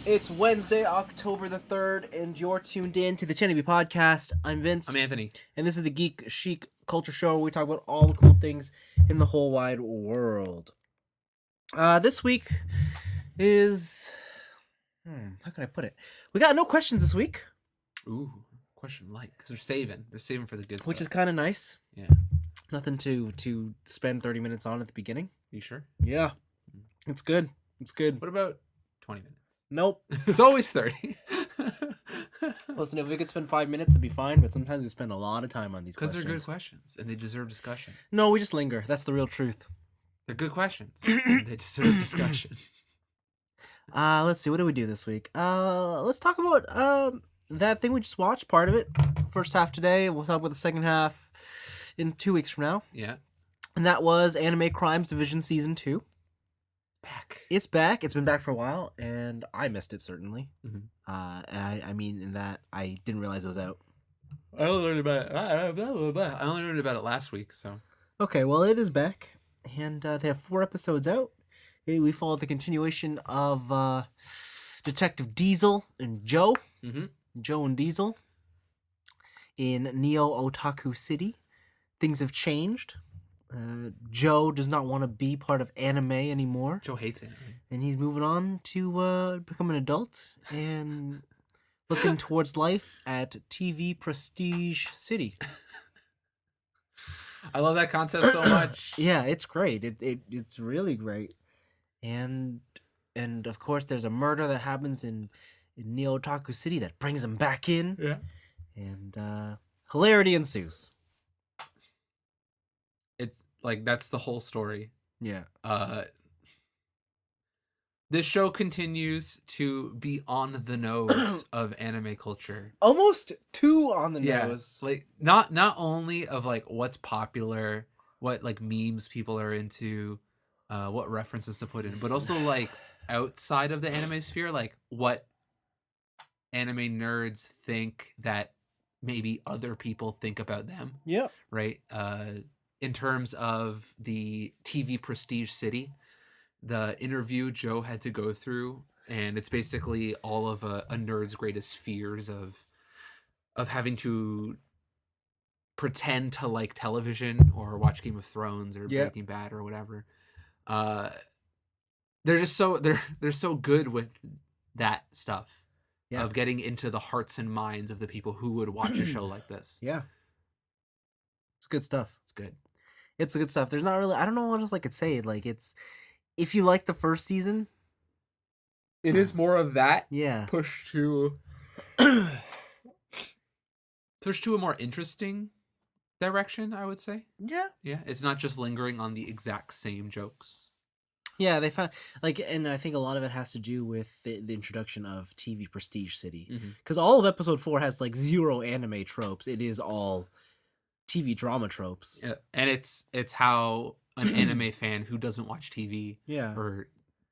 It's Wednesday, October the 3rd, and you're tuned in to the TNIAB podcast. I'm Vince. I'm Anthony. And this is the Geek Chic Culture Show where we talk about all the cool things in the whole wide world. This week is... how can I put it? We got no questions this week. Ooh, question light. Because they're saving. They're saving for the good stuff. Which is kind of nice. Yeah. Nothing to spend 30 minutes on at the beginning. You sure? Yeah. It's good. It's good. What about 20 minutes? Nope. It's always 30. Listen, if we could spend 5 minutes, it'd be fine, but sometimes we spend a lot of time on these questions. Because they're good questions, and they deserve discussion. No, we just linger. That's the real truth. They're good questions, and they deserve discussion. Let's see. What do we do this week? Let's talk about that thing we just watched, part of it. First half today. We'll talk about the second half in 2 weeks from now. Yeah. And that was Anime Crimes Division Season 2. Back. It's back. It's been back for a while, and I missed it, certainly. Mm-hmm. I mean, in that I didn't realize it was out. I only learned about it last week, so. Okay, well, it is back, and they have 4 episodes out. We follow the continuation of Detective Diesel and Joe. Mm-hmm. Joe and Diesel in Neo Otaku City. Things have changed. Joe does not want to be part of anime anymore. Joe hates anime. And he's moving on to become an adult and looking towards life at TV Prestige City. I love that concept so much. Yeah, it's great. It's really great. And of course there's a murder that happens in Neo Otaku City that brings him back in. Yeah. And hilarity ensues. It's like that's the whole story. Yeah. This show continues to be on the nose of anime culture. Almost too on the nose. Like not only of like what's popular, what like memes people are into, what references to put in, but also like outside of the anime sphere, like what anime nerds think that maybe other people think about them. Yeah. Right? In terms of the TV Prestige City, the interview Joe had to go through, and it's basically all of a nerd's greatest fears of having to pretend to like television or watch Game of Thrones or Breaking Bad or whatever. They're just they're so good with that stuff of getting into the hearts and minds of the people who would watch a show like this. Yeah. It's good stuff. It's good. It's good stuff. There's not really, I don't know what else I could say. Like, it's, if you like the first season, it is more of that. Yeah. Push to a more interesting direction, I would say. Yeah. Yeah. It's not just lingering on the exact same jokes. Yeah, they found, like, and I think a lot of it has to do with the introduction of TV Prestige City. Because all of episode 4 has, like, 0 anime tropes. It is all TV drama tropes. Yeah, and it's how an anime fan who doesn't watch TV or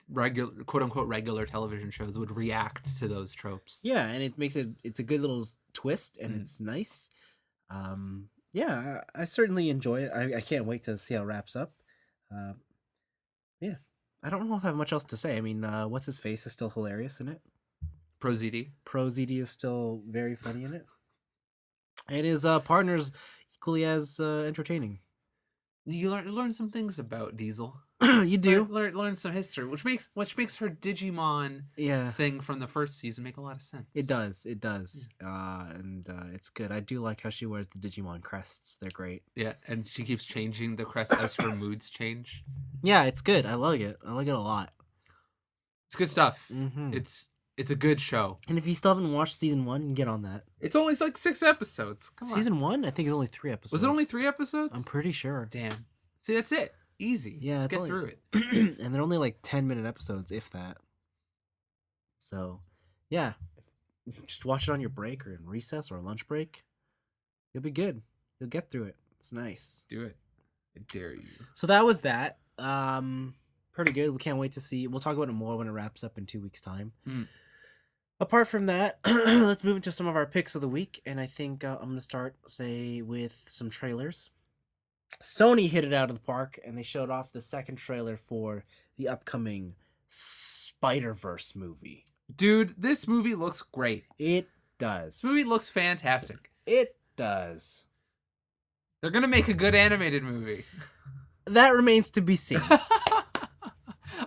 regular quote unquote regular television shows would react to those tropes. Yeah, and it makes it's a good little twist, and it's nice. Yeah, I certainly enjoy it. I can't wait to see how it wraps up. Yeah, I don't know if I have much else to say. I mean, what's his face is still hilarious in it. Pro ZD is still very funny in it, and his partners equally as entertaining. You learn some things about Diesel. You do learn some history, which makes her Digimon thing from the first season make a lot of sense. It does. And it's good. I do like how she wears the Digimon crests. They're great. Yeah, and she keeps changing the crest as her moods change. Yeah, it's good. I like it. I like it a lot. It's good stuff. Mm-hmm. It's a good show. And if you still haven't watched season 1, get on that. It's only like 6 episodes. Come season on. 1, I think, is only 3 episodes. Was it only 3 episodes? I'm pretty sure. Damn. See, that's it. Easy. Yeah, let's get through it. And they're only like 10-minute episodes, if that. So, yeah. Just watch it on your break or in recess or lunch break. You'll be good. You'll get through it. It's nice. Do it. I dare you. So that was that. Pretty good. We can't wait to see. We'll talk about it more when it wraps up in 2 weeks' time. Apart from that, let's move into some of our picks of the week. And I think I'm going to start, with some trailers. Sony hit it out of the park, and they showed off the second trailer for the upcoming Spider-Verse movie. Dude, this movie looks great. It does. This movie looks fantastic. It does. They're gonna make a good animated movie. That remains to be seen.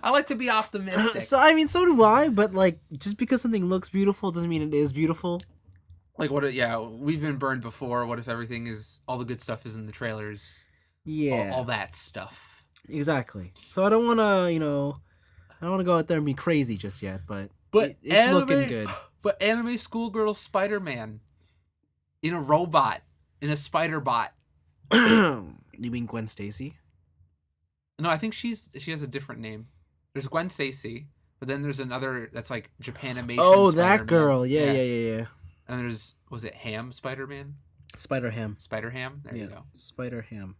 I like to be optimistic. So I mean, so do I. But like, just because something looks beautiful doesn't mean it is beautiful. Like what? Yeah, we've been burned before. What if everything is all the good stuff is in the trailers? Yeah, all that stuff. exactly. So I don't want to, I don't want to go out there and be crazy just yet. But it's looking good. But anime schoolgirl Spider-Man in a robot, in a spider bot. You mean Gwen Stacy? No, I think she has a different name. There's Gwen Stacy, but then there's another that's like Japanimation. Oh, Spider-Man. that girl. Yeah. And there's, was it Ham Spider-Man? Spider-Ham. Spider-Ham? There you go. Spider-Ham.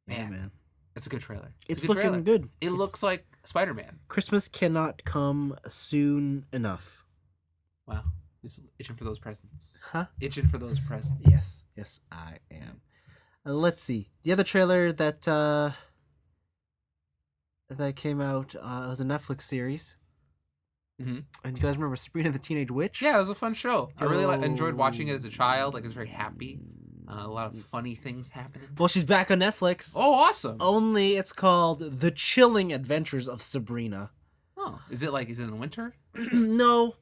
Yeah, man. It's a good trailer. It's a good looking trailer. good. It looks like Spider-Man. Christmas cannot come soon enough. Wow. Just itching for those presents. Huh? Itching for those presents. Yes. Yes, I am. Let's see. The other trailer that came out was a Netflix series. Mm-hmm. And you guys remember Sabrina the Teenage Witch? Yeah, it was a fun show. I really enjoyed watching it as a child. Like, I was very happy. A lot of funny things happening. Well, she's back on Netflix. Oh, awesome. Only it's called The Chilling Adventures of Sabrina. Oh, is it in the winter? No.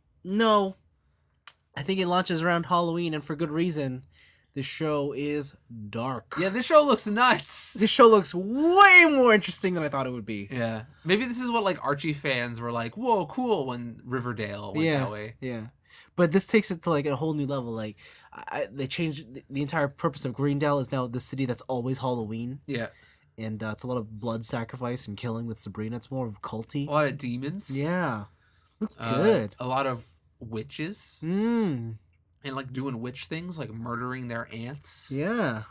I think it launches around Halloween, and for good reason. This show is dark. Yeah, this show looks nuts. This show looks way more interesting than I thought it would be. Yeah. Maybe this is what, like, Archie fans were like, whoa, cool, when Riverdale went that way. Yeah. But this takes it to, like, a whole new level. Like, they changed the entire purpose of Greendale is now the city that's always Halloween. Yeah. And it's a lot of blood sacrifice and killing with Sabrina. It's more of culty. A lot of demons. Yeah. Looks good. A lot of witches. And, like, doing witch things, like murdering their aunts. Yeah.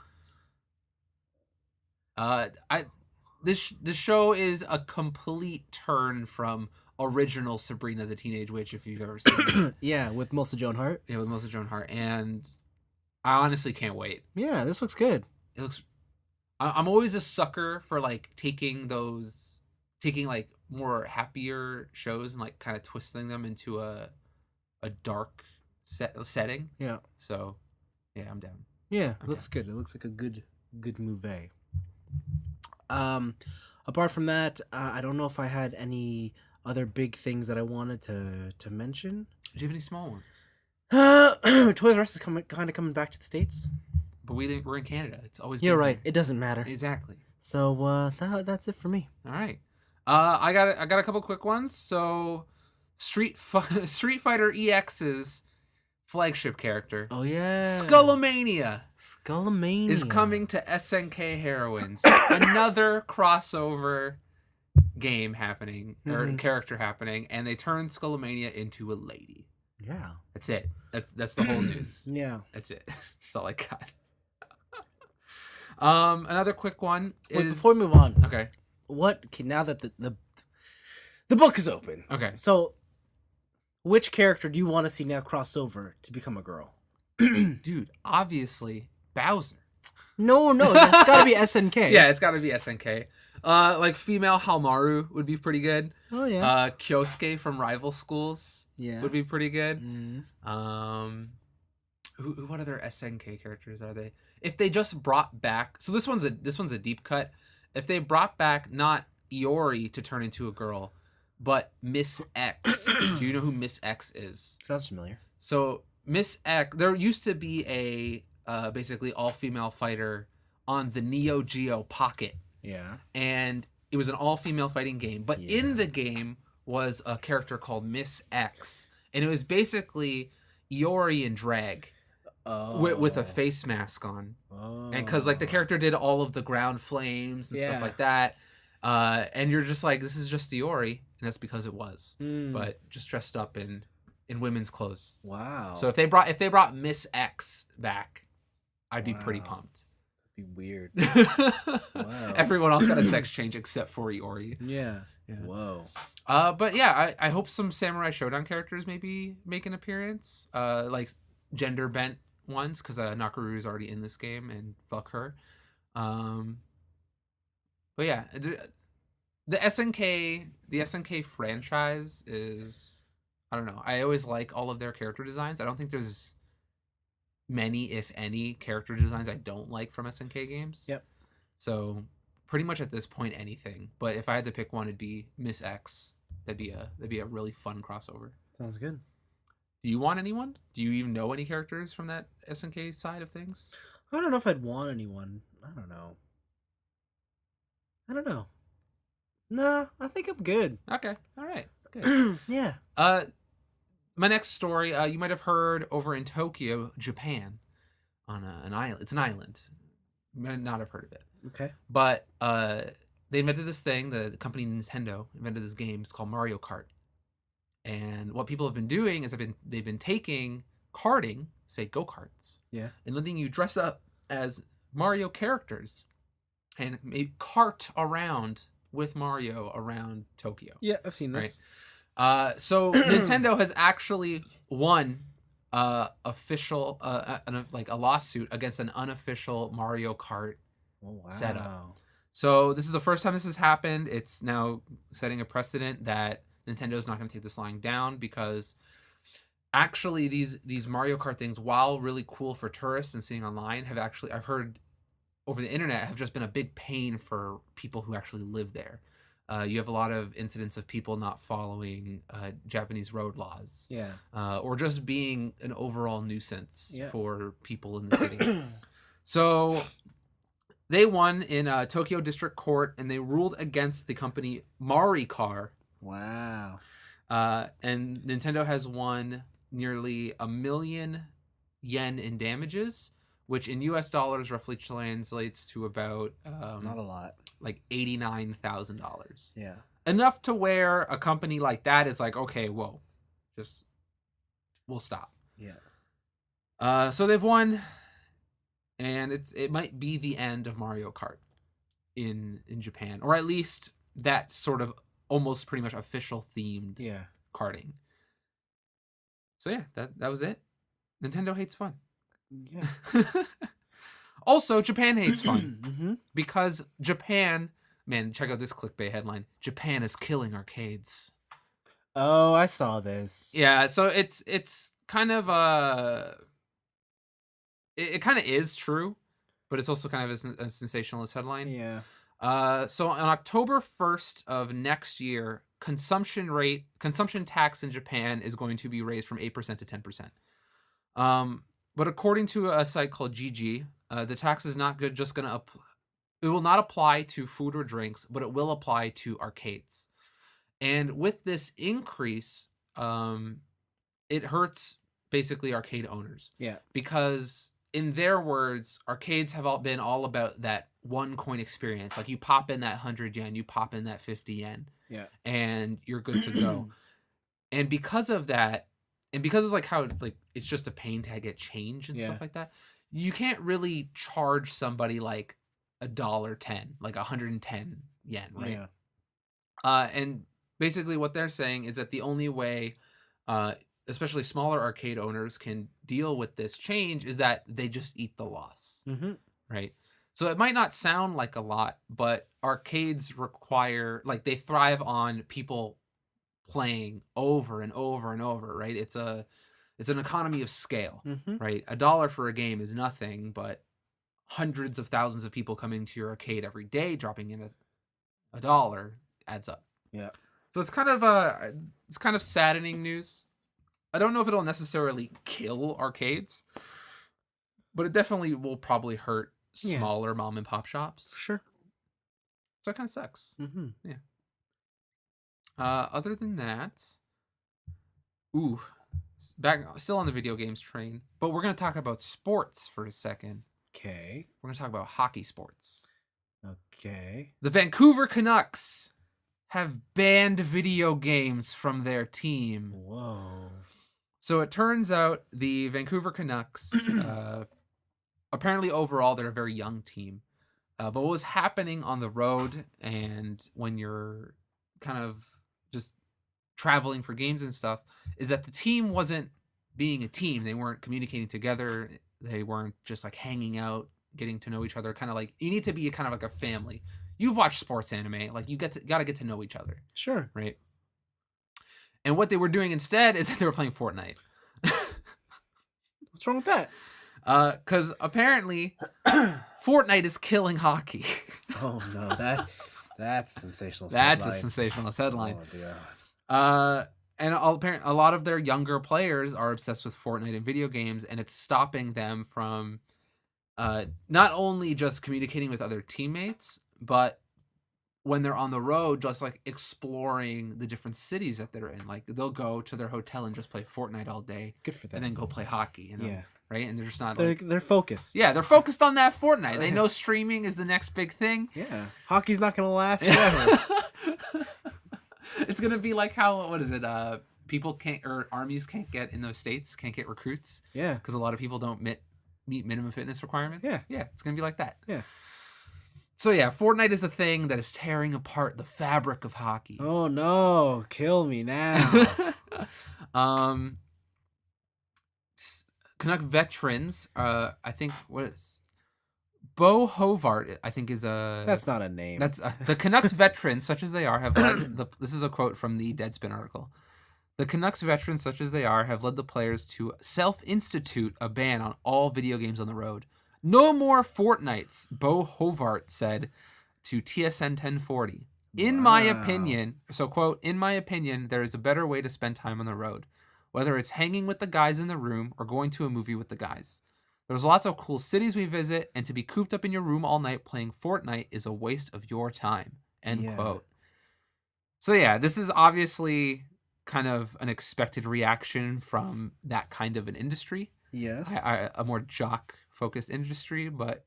This show is a complete turn from original Sabrina the Teenage Witch, if you've ever seen it. Yeah, with Melissa Joan Hart. Yeah, with Melissa Joan Hart. And I honestly can't wait. Yeah, this looks good. It looks... I'm always a sucker for, like, taking like, more happier shows and, like, kind of twisting them into a dark setting. Yeah. So, yeah, I'm down. Yeah, it looks good. It looks like a good movie. Apart from that, I don't know if I had any other big things that I wanted to mention. Do you have any small ones? Toys R Us is coming back to the States. But we're in Canada. It's always You're been right. here. It doesn't matter. Exactly. So that's it for me. All right. I got a couple quick ones. So, Street Fighter EX's flagship character. Oh yeah. Skullomania Skullomania is coming to SNK Heroines. Another crossover game happening or character happening, and they turn Skullomania into a lady. Yeah. That's it. That's the whole news. Yeah. That's it. That's all I got. Another quick one is... Wait, before we move on. Okay. Now that the book is open. Okay. So, which character do you want to see now cross over to become a girl? Dude, obviously Bowser. No, it's got to be SNK. Yeah, it's got to be SNK. Like female Halmaru would be pretty good. Oh yeah. Kyosuke from Rival Schools would be pretty good. Mm. What other SNK characters are they? If they just brought back, so this one's a deep cut. If they brought back not Iori to turn into a girl, but Miss X. Do you know who Miss X is? Sounds familiar. So Miss X, there used to be a basically all-female fighter on the Neo Geo Pocket. Yeah. And it was an all-female fighting game. But in the game was a character called Miss X. And it was basically Iori in drag. With a face mask on. Oh. And because like the character did all of the ground flames and stuff like that. And you're just like, this is just Iori. And that's because it was. But just dressed up in women's clothes. Wow. So if they brought Miss X back, I'd be pretty pumped. That'd be weird. Wow. Everyone else got a sex change except for Iori. Yeah. Whoa. But yeah, I hope some Samurai Shodown characters maybe make an appearance. Like gender bent ones, because Nakaru is already in this game and fuck her. But yeah, the SNK franchise is I don't know. I always like all of their character designs. I don't think there's many, if any, character designs I don't like from SNK games. Yep. So pretty much at this point, anything. But if I had to pick one, it'd be Miss X. That'd be a really fun crossover. Sounds good. Do you want anyone? Do you even know any characters from that SNK side of things? I don't know if I'd want anyone. I don't know. Nah, I think I'm good. Okay, all right, good. Yeah. My next story, you might have heard over in Tokyo, Japan, on an island. It's an island. You might not have heard of it. Okay. But they invented this thing. The company Nintendo invented this game. It's called Mario Kart. And what people have been doing is they've been taking karting, say go-karts, Yeah. and letting you dress up as Mario characters and maybe cart around with Mario around Tokyo. Yeah, I've seen this. So Nintendo has actually won official like a lawsuit against an unofficial Mario Kart setup. So this is the first time this has happened. It's now setting a precedent that Nintendo's not going to take this lying down, because actually these Mario Kart things, while really cool for tourists and seeing online, have actually, I've heard over the internet, have just been a big pain for people who actually live there. You have a lot of incidents of people not following Japanese road laws. Yeah. Or just being an overall nuisance Yeah. for people in the city. So they won in Tokyo District Court, and they ruled against the company Maricar. Wow. And Nintendo has won nearly $1 million in damages, which in US dollars roughly translates to about Not a lot. like $89,000. Yeah. Enough to where a company like that is like, okay, whoa, we'll stop. Yeah. So they've won, and it might be the end of Mario Kart in Japan, or at least that sort of almost pretty much official themed karting. So yeah, that was it. Nintendo hates fun. Yeah. Also, Japan hates fun. Mm-hmm. Because Japan, man, check out this clickbait headline: Japan is killing arcades. Oh, I saw this. Yeah, so it's kind of it kind of is true, but it's also kind of a sensationalist headline. Yeah. So on October 1st of next year, consumption tax in Japan is going to be raised from 8% to 10%. But according to a site called GG, the tax is not just going to it will not apply to food or drinks, but it will apply to arcades. And with this increase, it hurts basically arcade owners. Yeah. Because in their words, arcades have been all about that one coin experience. Like you pop in that 100 yen, you pop in that 50 yen. Yeah. And you're good to go. And because of that, and because of like how like it's just a pain to get change and stuff like that, you can't really charge somebody like $1.10, like 110 yen, right? Yeah. And basically what they're saying is that the only way especially smaller arcade owners can deal with this change is that they just eat the loss. Mm-hmm. Right? So it might not sound like a lot, but arcades require, like, they thrive on people playing over and over and over, right? It's an economy of scale, right? $1 for a game is nothing, but hundreds of thousands of people coming to your arcade every day, dropping in a dollar adds up. Yeah. So it's kind of saddening news. I don't know if it'll necessarily kill arcades, but it definitely will probably hurt smaller mom and pop shops. Sure. So it kind of sucks. Mm-hmm. Yeah. Other than that, back still on the video games train, but we're gonna talk about sports for a second. Okay. We're gonna talk about hockey sports. Okay. The Vancouver Canucks have banned video games from their team. Whoa. So it turns out the Vancouver Canucks, apparently overall they're a very young team. But what was happening on the road and when you're kind of just traveling for games and stuff is that the team wasn't being a team. They weren't communicating together. They weren't just like hanging out, getting to know each other. Kind of like, you need to be kind of like a family. You've watched sports anime. Like you got to get to know each other. Sure. Right. And what they were doing instead is that they were playing Fortnite. What's wrong with that? Because apparently Fortnite is killing hockey. Oh no, that's a sensational. That's a headline. sensationalist headline. Oh dear. And a lot of their younger players are obsessed with Fortnite and video games, and it's stopping them from not only just communicating with other teammates, but when they're on the road, just like exploring the different cities that they're in. Like they'll go to their hotel and just play Fortnite all day. Good for them. And then go play hockey. You know? Yeah. Right? And they're just not They're focused. Yeah, they're focused on that Fortnite. They know streaming is the next big thing. Yeah. Hockey's not gonna last forever. It's gonna be like how, what is it? People can't, or armies can't get in those states, can't get recruits. Yeah. Because a lot of people don't meet minimum fitness requirements. Yeah. Yeah, it's gonna be like that. Yeah. So yeah, Fortnite is a thing that is tearing apart the fabric of hockey. Oh no, kill me now. Canuck veterans, I think what is Bo Hovart, I think is a... That's not a name. That's the Canucks veterans, such as they are, have led this is a quote from the Deadspin article. The Canucks veterans, such as they are, have led the players to self-institute a ban on all video games on the road. No more Fortnites, Bo Hovart said to TSN 1040. In my opinion, so quote, in my opinion, there is a better way to spend time on the road, whether it's hanging with the guys in the room or going to a movie with the guys. There's lots of cool cities we visit, and to be cooped up in your room all night playing Fortnite is a waste of your time, end quote. So yeah, this is obviously kind of an expected reaction from that kind of an industry. Yes. A more jock-focused industry, but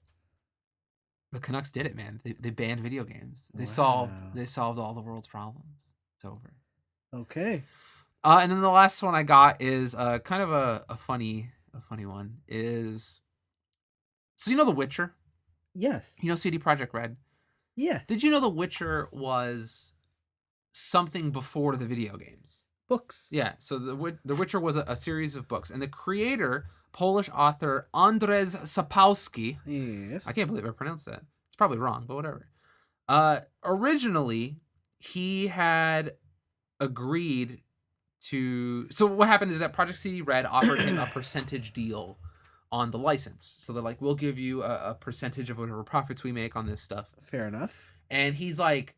the Canucks did it, man. They banned video games. They solved all the world's problems. It's over. Okay. And then the last one I got is kind of a funny one. Is, so you know The Witcher? Yes. You know CD Projekt Red? Yes. Did you know The Witcher was something before the video games? Books. Yeah. So The Witcher was a series of books, and the creator, Polish author Andrzej Sapkowski. Yes. I can't believe I pronounced that. It's probably wrong, but whatever. Originally, he had agreed to... So what happened is that Project CD Red offered him a percentage deal on the license. So they're like, we'll give you a percentage of whatever profits we make on this stuff. Fair enough. And he's like,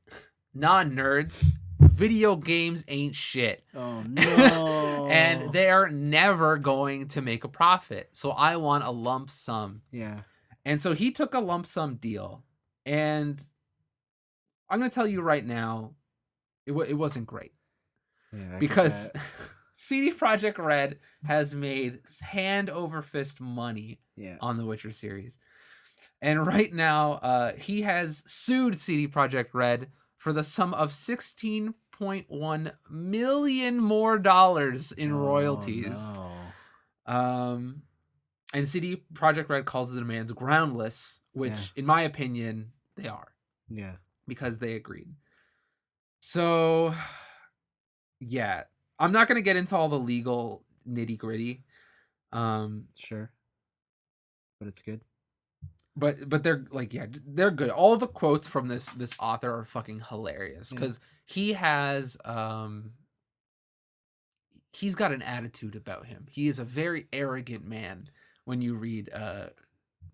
nah, nerds. Video games ain't shit. Oh, no. And they're never going to make a profit. So I want a lump sum. Yeah. And so he took a lump sum deal. And I'm going to tell you right now, it wasn't great. Yeah, because CD Projekt Red has made hand over fist money on the Witcher series. And right now, he has sued CD Projekt Red for the sum of $16.1 million more in royalties. No. And CD Projekt Red calls the demands groundless, which, in my opinion, they are. Yeah. Because they agreed. So, yeah. I'm not going to get into all the legal nitty-gritty. Sure. But it's good. But they're like, yeah, they're good. All the quotes from this author are fucking hilarious because he has he's got an attitude about him. He is a very arrogant man when you read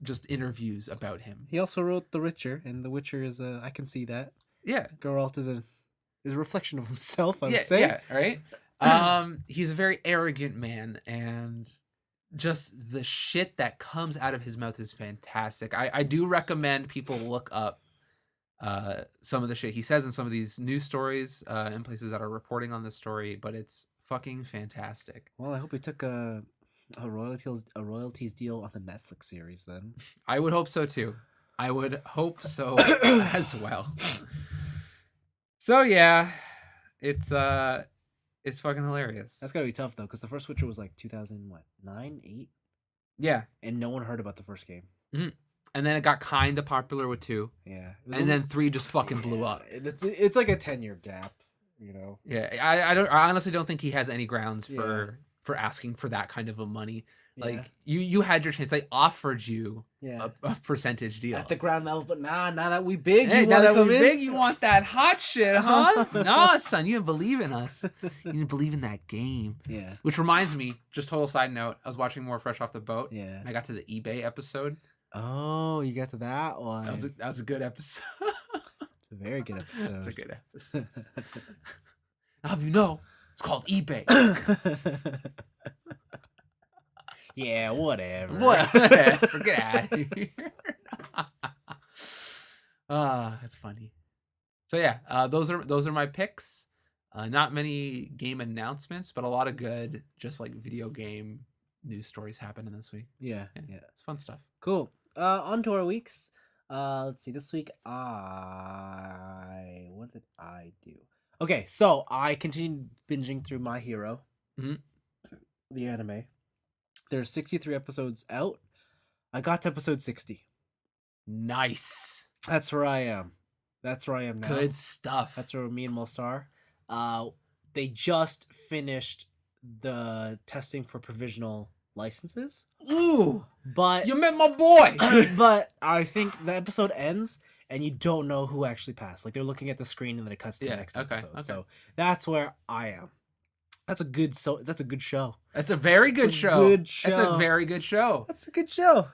just interviews about him. He also wrote The Witcher, and The Witcher is I can see that. Yeah, Geralt is a reflection of himself, I would say. Yeah, right. He's a very arrogant man, and just the shit that comes out of his mouth is fantastic. I do recommend people look up some of the shit he says in some of these news stories and places that are reporting on this story, but it's fucking fantastic. Well, I hope he took a royalties deal on the Netflix series then. I would hope so too. I would hope so as well. So yeah, it's fucking hilarious. That's gotta be tough though, because the first Witcher was like 2009, 8. Yeah, and no one heard about the first game. Mm-hmm. And then it got kind of popular with 2. Yeah, and then 3 just fucking blew up. It's like a 10-year gap, you know. Yeah, I honestly don't think he has any grounds for asking for that kind of a money. Like you had your chance. They offered you Yeah. a percentage deal. At the ground level, but now that we big, Hey, you now want to that come we in? big, you want that hot shit, huh? No, son, you didn't believe in us. You didn't believe in that game. Yeah. Which reminds me, just total side note, I was watching more Fresh Off the Boat. Yeah. And I got to the eBay episode. Oh, you got to that one. That was a good episode. It's a very good episode. It's a good episode. Now, have you know, it's called eBay. Yeah, whatever. Whatever. Get out of here. That's funny. So yeah, those are my picks. Not many game announcements, but a lot of good, just like video game news stories happening this week. Yeah. It's fun stuff. Cool. On to our weeks. Let's see. This week, what did I do? Okay, so I continued binging through My Hero, the anime. There's 63 episodes out. I got to episode 60. Nice. That's where I am. That's where I am now. Good stuff. That's where me and Mos are. They just finished the testing for provisional licenses. Ooh, but you met my boy. But I think the episode ends and you don't know who actually passed. Like they're looking at the screen and then it cuts to the next episode. Okay. So that's where I am. That's a good show. That's a very good show. That's a very good show. That's a good show.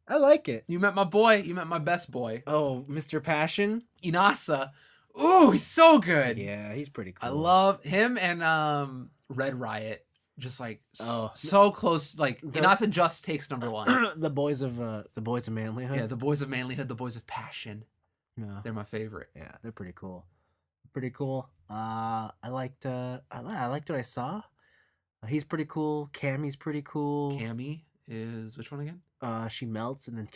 I like it. You met my boy. You met my best boy. Oh, Mr. Passion? Inasa. Ooh, he's so good. Yeah, he's pretty cool. I love him and Red Riot. Just like so close. Like Inasa just takes number one. the boys of manlyhood. Yeah, the boys of manlyhood, the boys of passion. Yeah, they're my favorite. Yeah, they're pretty cool. Pretty cool. I liked what I saw. He's pretty cool. Cammy's pretty cool. Cammy is which one again? She melts and then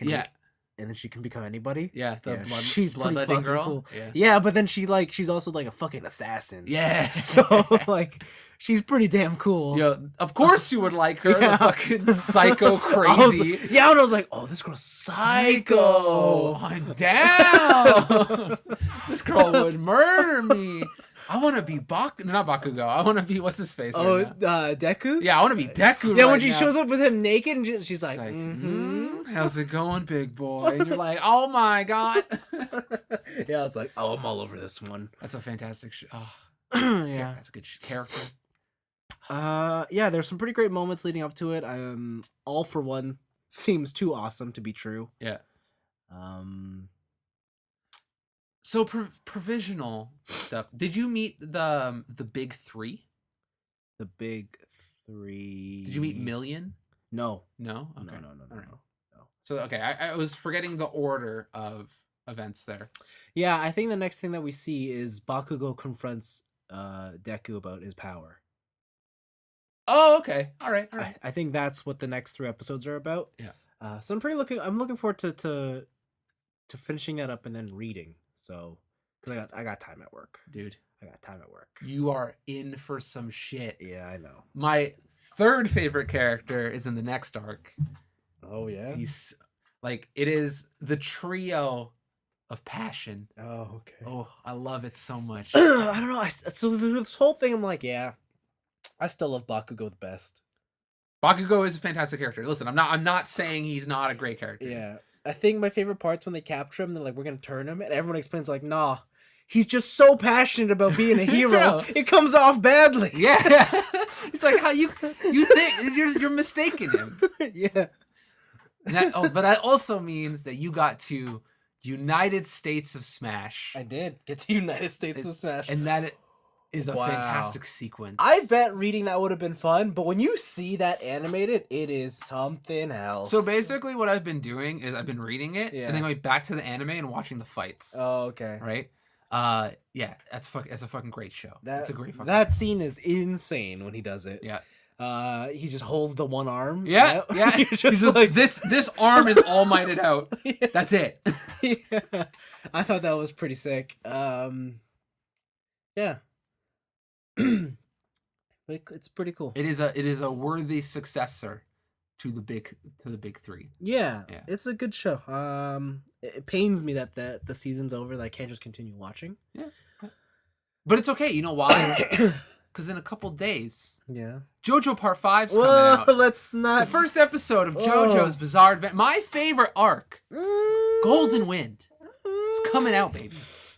and then she can become anybody. Yeah, she's bloodletting girl. Cool. Yeah, but then she's also like a fucking assassin. Yeah, so like she's pretty damn cool. Yeah, of course you would like her. The fucking psycho crazy. I was like, oh, this girl's psycho. I'm down. This girl would murder me. I want to be not Bakugo. I want to be what's his face? Deku. Yeah, I want to be Deku. Yeah, when she shows up with him naked, and she's like, how's it going, big boy? And you're like, oh my god. Yeah, I was like, oh, I'm all over this one. That's a fantastic show. Oh, yeah, that's a good character. Yeah, there's some pretty great moments leading up to it. All for One seems too awesome to be true. Yeah. So provisional stuff. Did you meet the big three? The big three. Did you meet Million? No. No. Okay. No. So okay, I was forgetting the order of events there. Yeah, I think the next thing that we see is Bakugo confronts Deku about his power. Oh, okay. All right. I think that's what the next 3 episodes are about. Yeah. So I'm looking forward to finishing that up and then reading. So, because I got time at work, dude. I got time at work. You are in for some shit. Yeah, I know. My third favorite character is in the next arc. Oh yeah. He's like it is the trio of passion. Oh okay. Oh, I love it so much. I don't know. So this whole thing, I'm like, yeah, I still love Bakugo the best. Bakugo is a fantastic character. Listen, I'm not saying he's not a great character. Yeah. I think my favorite part's when they capture him, they're like, we're gonna turn him, and everyone explains like, nah, he's just so passionate about being a hero, it comes off badly. Yeah. It's like how you think you're mistaking him. Yeah. But that also means that you got to United States of Smash. I did get to United States of Smash. And that is a fantastic sequence. I bet reading that would have been fun, but when you see that animated, it is something else. So basically what I've been doing is I've been reading it and then going back to the anime and watching the fights. Oh, okay. Right? Yeah, that's a fucking great show. That's a great fucking That scene is insane when he does it. Yeah. He just holds the one arm. Yeah, yeah. He's just like this arm is all mighted out. Yeah. That's it. Yeah. I thought that was pretty sick. Yeah. It's pretty cool. It is a worthy successor to the big three. Yeah. It's a good show. It pains me that the season's over, that I can't just continue watching. Yeah. But it's okay. You know why? because in a couple days, Yeah. JoJo Part 5's coming Whoa, out. let's not. The first episode of JoJo's Bizarre Adventure, my favorite arc, Golden Wind, it's coming out, baby.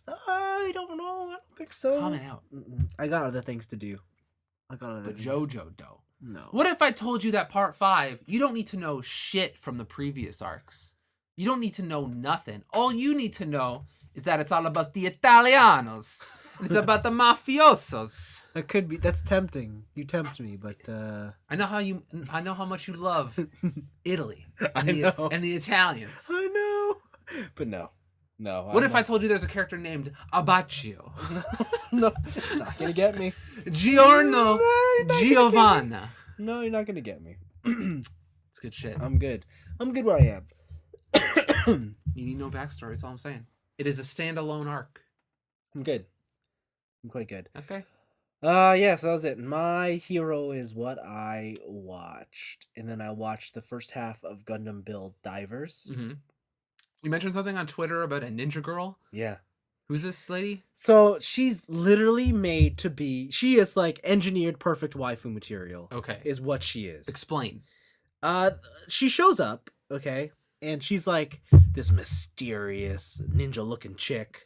I don't know. I don't think so. Coming out. I got other things to do. I got other But things. JoJo, though. No. What if I told you that Part 5, you don't need to know shit from the previous arcs? You don't need to know nothing. All you need to know is that it's all about the Italianos. It's about the mafiosos. That could be. That's tempting. You tempt me, but I know how much you love Italy and, I know. and the Italians. I know. But no. What if I told you there's a character named Abbacchio? No, not gonna get me. Giorno Giovanna. No, you're not gonna get me. It's good shit. I'm good. I'm good where I am. You need no backstory, that's all I'm saying. It is a standalone arc. I'm good. I'm quite good. Okay. Yeah, so that was it. My Hero is what I watched. And then I watched the first half of Gundam Build Divers. Mm-hmm. You mentioned something on Twitter about a ninja girl. Yeah. Who's this lady? So she's literally made to be. She is like engineered perfect waifu material. Okay. Is what she is. Explain. She shows up, okay, and she's like this mysterious ninja-looking chick,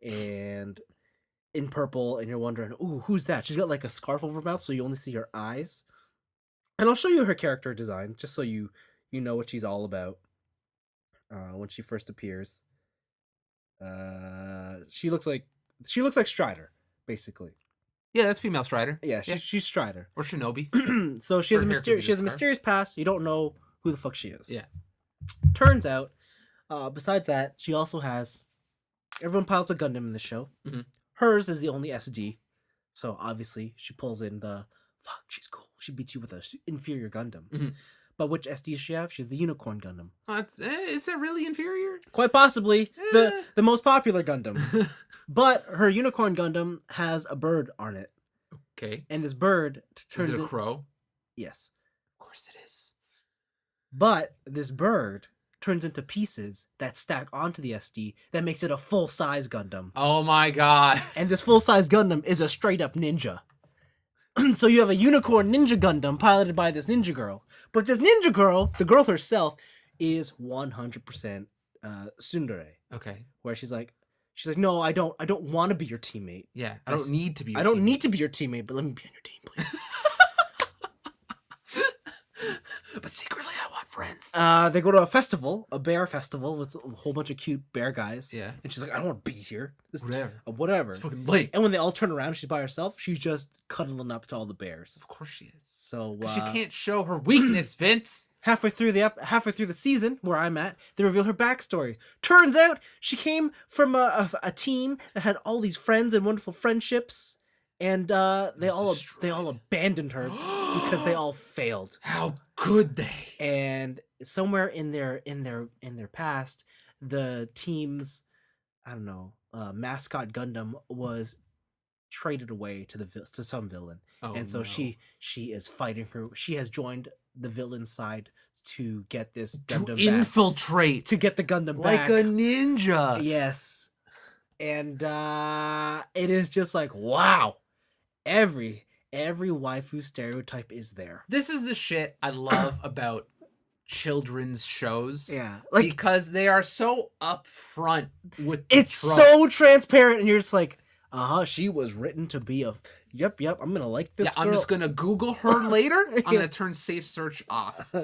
and in purple, and you're wondering, ooh, who's that? She's got like a scarf over her mouth, so you only see her eyes. And I'll show you her character design, just so you know what she's all about. When she first appears, she looks like Strider, basically. Yeah, that's female Strider. Yeah, she's Strider or Shinobi. So she has Her a hair could be mysterious the mysterious past. You don't know who the fuck she is. Yeah. Turns out, besides that, she also has. Everyone pilots a Gundam in the show. Mm-hmm. Hers is the only SD, so obviously she pulls in the fuck. She's cool. She beats you with an inferior Gundam. Mm-hmm. But which SD does she have? She's the Unicorn Gundam. Is that really inferior? Quite possibly the most popular Gundam. But her Unicorn Gundam has a bird on it. Okay. And this bird turns Is it a crow? Yes. Of course it is. But this bird turns into pieces that stack onto the SD that makes it a full-size Gundam. Oh my god. And this full-size Gundam is a straight-up ninja. So you have a Unicorn Ninja Gundam piloted by this ninja girl. But this ninja girl, the girl herself, is 100% tsundere. Okay. Where she's like, no, I don't want to be your teammate. Yeah, I don't need to be your I don't need to be your teammate, but let me be on your team, please. But secretly I want friends. They go to a festival, a bear festival, with a whole bunch of cute bear guys. Yeah. And she's like, I don't want to be here. Whatever. It's fucking late. And when they all turn around, she's by herself. She's just cuddling up to all the bears. Of course she is. So she can't show her weakness, Vince. Halfway through the season, where I'm at, they reveal her backstory. Turns out she came from a team that had all these friends and wonderful friendships, and they all abandoned her because they all failed. How could they? And somewhere in their past, the team's mascot Gundam was traded away to some villain. And so she is fighting her. She has joined the villain side to get this Gundam infiltrate, to get the Gundam like back. a ninja. Yes. And it is just like, wow. Every waifu stereotype is there. This is the shit I love about children's shows. Yeah. Because they are so upfront with it's so transparent, and you're just like, she was written to be a yep, I'm gonna like this girl. I'm just gonna Google her later. I'm gonna turn safe search off.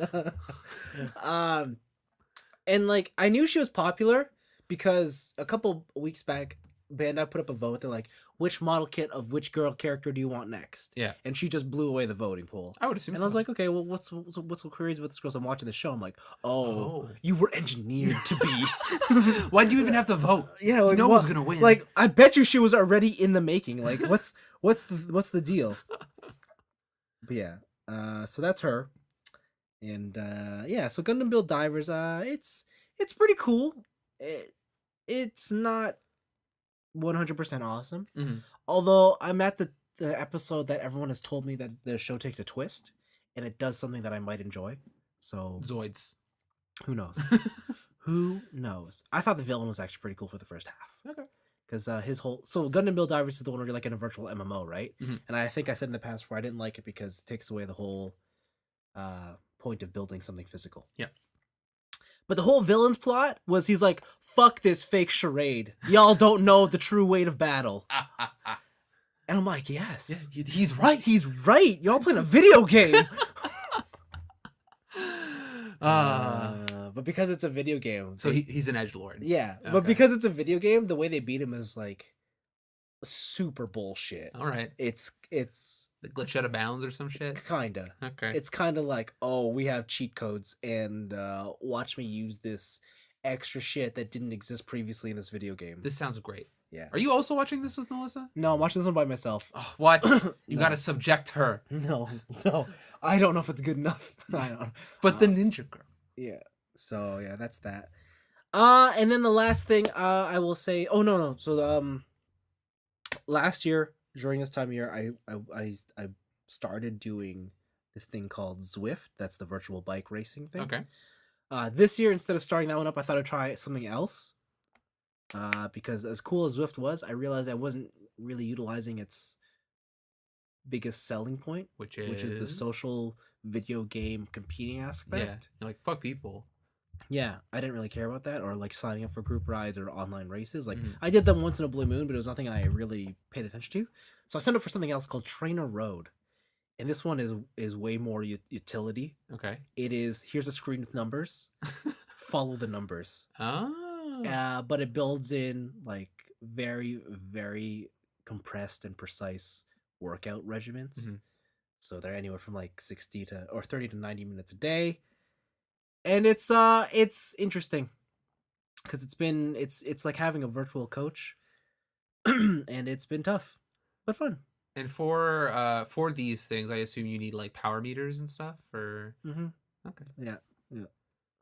And like, I knew she was popular because a couple weeks back, Bandai put up a vote. They're like, which model kit of which girl character do you want next? Yeah. And she just blew away the voting poll. I would assume and so. I was like, okay, well, what's so crazy with this girl? So I'm watching the show. I'm like, oh, you were engineered to be. Why do you even have to vote? Yeah, like, no one's gonna win. Like, I bet you she was already in the making. Like, what's the deal? But yeah, so that's her. And yeah, so Gundam Build Divers, it's pretty cool. It's not 100% awesome. Mm-hmm. Although I'm at the episode that everyone has told me that the show takes a twist and it does something that I might enjoy. So Zoids. Who knows? Who knows? I thought the villain was actually pretty cool for the first half. Okay. because his whole Gundam Build Divers is the one where you're like in a virtual MMO, right? Mhm. And I think I said in the past before I didn't like it because it takes away the whole point of building something physical. Yeah. But the whole villain's plot was he's like, fuck this fake charade. Y'all don't know the true weight of battle. And I'm like, yes. Yeah, he's right. He's right. Y'all playing a video game. But because it's a video game. So he's an edgelord. Yeah. Okay. But because it's a video game, the way they beat him is like super bullshit. All right. It's The glitch out of bounds or some shit? kinda. Okay. It's kinda like, oh, we have cheat codes and watch me use this extra shit that didn't exist previously in this video game. This sounds great. Yeah. Are you also watching this with Melissa? No, I'm watching this one by myself. Oh, what? You No. gotta subject her. No. I don't know if it's good enough. I don't. But the ninja girl. Yeah. So yeah, that's that. And then the last thing I will say. Oh no. So last year during this time of year, I started doing this thing called Zwift. That's the virtual bike racing thing. Okay. This year, instead of starting that one up, I thought I'd try something else. Because as cool as Zwift was, I realized I wasn't really utilizing its biggest selling point, Which is the social video game competing aspect. Yeah. You're like, fuck people. Yeah, I didn't really care about that, or like signing up for group rides or online races. Like Mhm. I did them once in a blue moon, but it was nothing I really paid attention to. So I signed up for something else called Trainer Road, and this one is way more utility. Okay. It is here's a screen with numbers, follow the numbers. Oh. But it builds in like very very compressed and precise workout regiments. Mhm. So they're anywhere from like 30 to 90 minutes a day. And it's interesting because it's like having a virtual coach and it's been tough but fun. And for these things, I assume you need like power meters and stuff or Mm-hmm. okay. Yeah.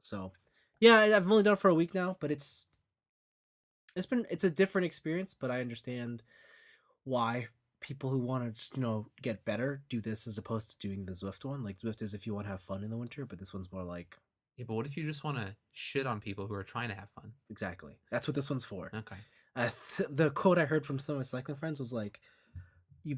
So yeah, I've only done it for a week now, but it's a different experience, but I understand why people who want to just get better do this as opposed to doing the Zwift one. Like Zwift is if you want to have fun in the winter, but this one's more like Yeah, but what if you just want to shit on people who are trying to have fun? exactly that's what this one's for. Okay. The quote I heard from some of my cycling friends was like, you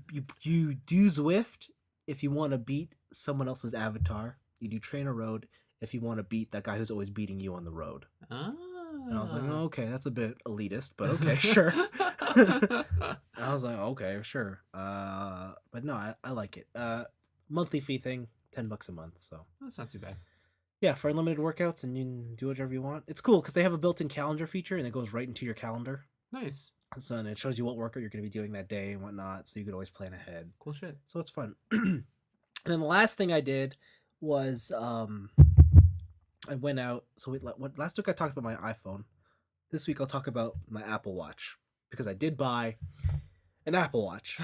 do Zwift if you want to beat someone else's avatar. You do Trainer Road if you want to beat that guy who's always beating you on the road. And I was like, oh, okay, that's a bit elitist, but okay, sure. I was like, okay, sure. But no, I like it. Monthly fee thing, $10 a month. So That's not too bad. yeah, for unlimited workouts, and you can do whatever you want. It's cool because they have a built-in calendar feature, and it goes right into your calendar. Nice. So and it shows you what workout you're going to be doing that day and whatnot, so you could always plan ahead. Cool shit. So it's fun. And then the last thing I did was I went out. So last week I talked about my iPhone. This week I'll talk about my Apple Watch because I did buy an Apple Watch.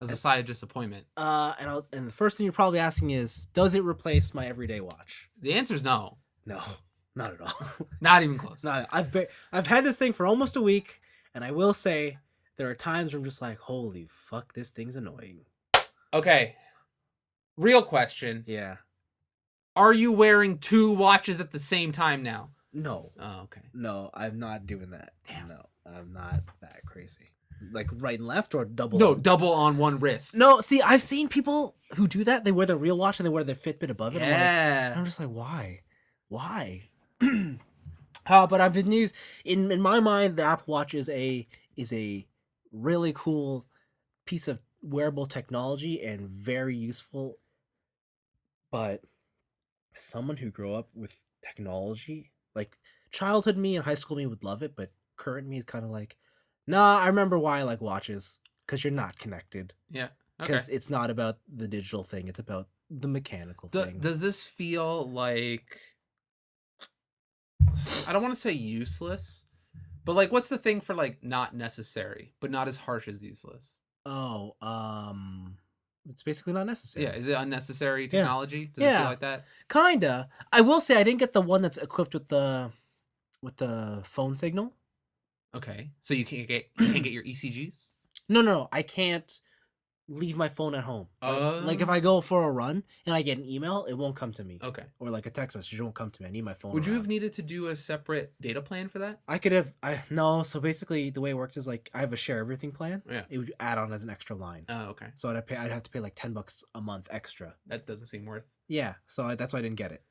As a sigh of disappointment. And the first thing you're probably asking is, does it replace my everyday watch? The answer is no. No, not at all. Not even close. No, I've had this thing for almost a week, and I will say there are times where I'm just like, holy fuck, this thing's annoying. Okay. Real question. Yeah. Are you wearing two watches at the same time now? No. Oh, okay. No, I'm not doing that. Damn. No, I'm not that crazy. Like right and left or double? No, on? double on one wrist. No, see, I've seen people who do that. They wear their real watch and they wear their Fitbit above it. Yeah. I'm just like, why? But I've been used in my mind. The Apple Watch is a really cool piece of wearable technology and very useful. But someone who grew up with technology, like childhood me and high school me would love it, but current me is kind of like, nah, I remember why I like watches, because you're not connected. Yeah. Okay. Because it's not about the digital thing, it's about the mechanical thing. Does this feel like, I don't want to say useless, but like what's the thing for like not necessary, but not as harsh as useless? Oh, it's basically not necessary. Yeah, is it unnecessary technology? Does it Yeah. feel like that? Kinda. I will say I didn't get the one that's equipped with the phone signal. Okay. So you can't get your ECGs? No, I can't leave my phone at home. Like if I go for a run and I get an email, it won't come to me. Okay. Or like a text message, it won't come to me. I need my phone. Would you have around. needed to do a separate data plan for that? I could have. No. So basically, the way it works is like I have a share everything plan. Yeah. It would add on as an extra line. Oh, okay. So I'd have to pay like $10 a month extra. That doesn't seem worth. Yeah. So that's why I didn't get it.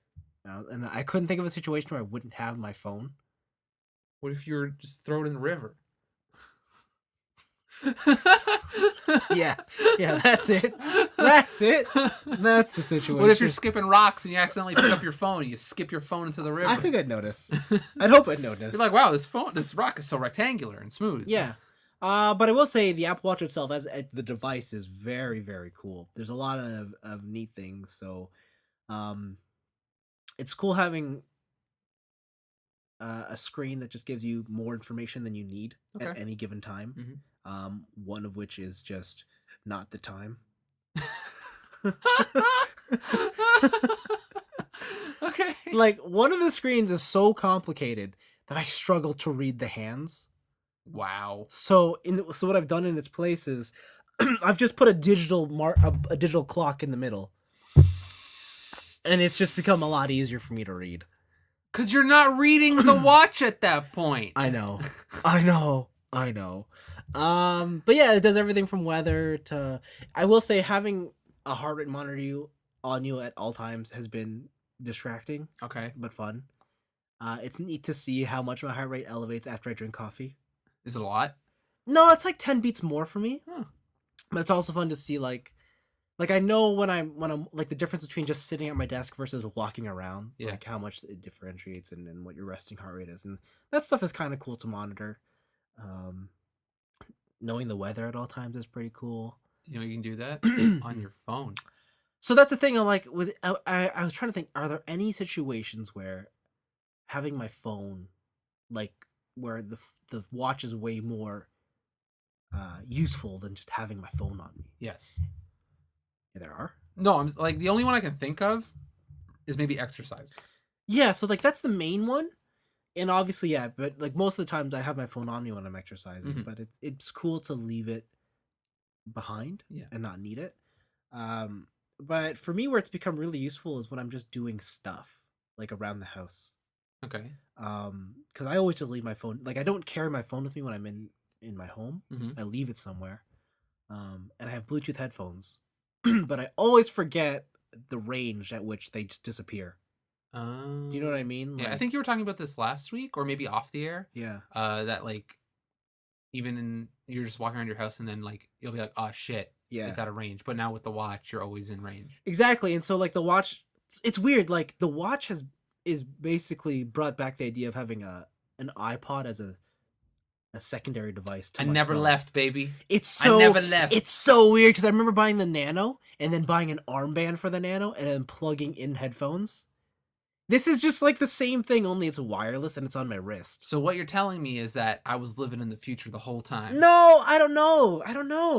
And I couldn't think of a situation where I wouldn't have my phone. What if you're just throw it in the river? Yeah, that's it. That's it. That's the situation. What if you're skipping rocks and you accidentally pick up your phone and you skip your phone into the river? I think I'd notice. I'd hope I'd notice. You're like, wow, this rock is so rectangular and smooth. Yeah. But I will say the Apple Watch itself, as the device, is very, very cool. There's a lot of neat things. So, it's cool having a screen that just gives you more information than you need at any given time. Mhm. One of which is just not the time. Okay. Like one of the screens is so complicated that I struggle to read the hands. Wow. So what I've done in its place is I've just put a digital a digital clock in the middle, and it's just become a lot easier for me to read. Because you're not reading the watch at that point. I know. But yeah, it does everything from weather to. I will say having a heart rate monitor on you at all times has been distracting. Okay. But fun. It's neat to see how much my heart rate elevates after I drink coffee. Is it a lot? No, it's like 10 beats more for me. Huh. But it's also fun to see like I know when I'm like the difference between just sitting at my desk versus walking around. Yeah. Like how much it differentiates and what your resting heart rate is, and that stuff is kind of cool to monitor. Knowing the weather at all times is pretty cool. You know, you can do that on your phone. So that's the thing. I'm like, I was trying to think, are there any situations where having my phone, like where the watch is way more useful than just having my phone on me? Yes. Yeah, there are. No, I'm like the only one I can think of is maybe exercise. Yeah, so like that's the main one. And obviously, yeah, but like most of the times I have my phone on me when I'm exercising, Mhm. but it's cool to leave it behind Yeah. and not need it. But for me, where it's become really useful is when I'm just doing stuff like around the house. Okay. Because I always just leave my phone. Like I don't carry my phone with me when I'm in my home. Mhm. I leave it somewhere. And I have Bluetooth headphones, but I always forget the range at which they just disappear. Do you know what I mean? Yeah, I Like, think you were talking about this last week or maybe off the air. yeah. That like you're just walking around your house and then like you'll be like, oh shit, Yeah. it's out of range. But now with the watch, you're always in range. Exactly. And so like the watch, it's weird. Like the watch is basically brought back the idea of having an iPod as a secondary device to I my never phone. left, baby. It's so I never left. It's so weird because I remember buying the Nano and then buying an armband for the Nano and then plugging in headphones. This is just like the same thing, only it's wireless and it's on my wrist. So what you're telling me is that I was living in the future the whole time. No, I don't know.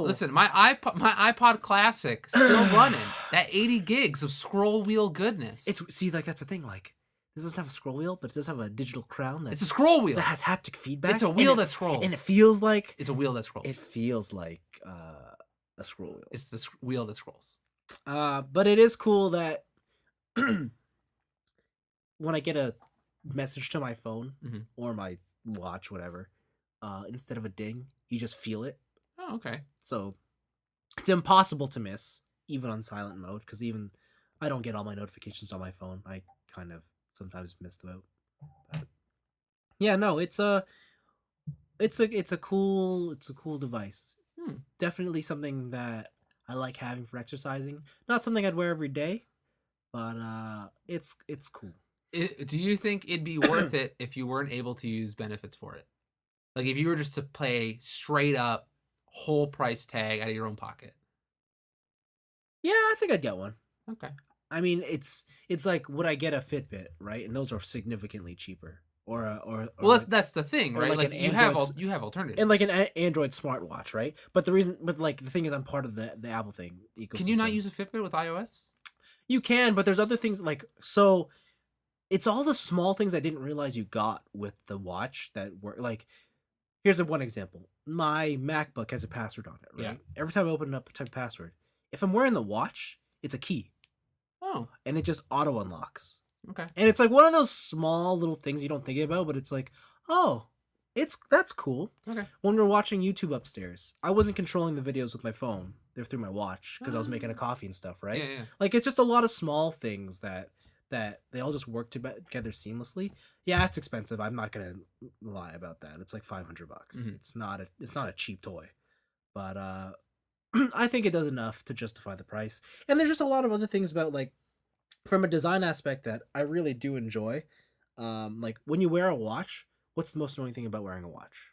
Listen, my iPod Classic still running. That 80 gigs of scroll wheel goodness. See, like that's the thing. Like this doesn't have a scroll wheel, but it does have a digital crown It's a scroll wheel. that has haptic feedback. It's a wheel that scrolls. and it feels like It's a wheel that scrolls. It feels like a scroll wheel. It's the wheel that scrolls. But it is cool that when I get a message to my phone Mhm. or my watch, whatever, instead of a ding, you just feel it. Oh, okay. So it's impossible to miss, even on silent mode, because even I don't get all my notifications on my phone. I kind of sometimes miss them out. But yeah, no, it's a cool device. Definitely something that I like having for exercising. Not something I'd wear every day, but it's cool. Do you think it'd be worth it if you weren't able to use benefits for it? Like if you were just to pay straight up whole price tag out of your own pocket? Yeah, I think I'd get one. Okay. I mean, it's like would I get a Fitbit, right? And those are significantly cheaper. Or well, like, that's the thing, or right? like Like an you have Android you have alternatives. and like an Android smartwatch, right? But the thing is, I'm part of the Apple thing ecosystem. Can you not use a Fitbit with iOS? You can, but there's other things like so. It's all the small things I didn't realize you got with the watch that were like. Here's one example. my MacBook has a password on it, Yeah. right? Every time I open it up, type password. If I'm wearing the watch, it's a key, Oh, and it just auto unlocks. okay. And it's like one of those small little things you don't think about, but it's like, oh, that's cool. Okay. When we were watching YouTube upstairs, I wasn't controlling the videos with my phone; they're through my watch because I was making a coffee and stuff, right? Yeah. Like it's just a lot of small things that they all just work together seamlessly. Yeah, it's expensive. I'm not gonna lie about that. It's like $500. Mhm. It's not a cheap toy, but I think it does enough to justify the price. And there's just a lot of other things about like from a design aspect that I really do enjoy. Like when you wear a watch, what's the most annoying thing about wearing a watch?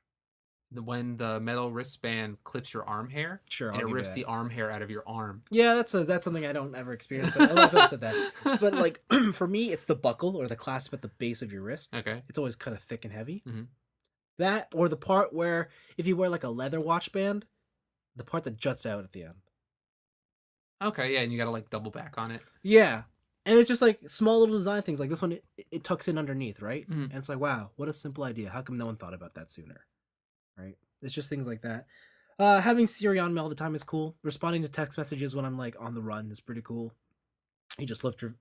When the metal wristband clips your arm hair, Sure, and I'll it give you rips that. the arm hair out of your arm. Yeah, that's something I don't ever experience, but a lot of people said that. But like for me, it's the buckle or the clasp at the base of your wrist. Okay. It's always kind of thick and heavy. Mhm. That or the part where if you wear like a leather watch band, the part that juts out at the end. Okay, yeah, and you gotta like double back on it. Yeah. And it's just like small little design things like this one. It tucks in underneath, right? Mhm. And it's like, wow, what a simple idea. How come no one thought about that sooner? Right? It's just things like that. Having Siri on me all the time is cool. Responding to text messages when I'm like on the run is pretty cool. You just lift your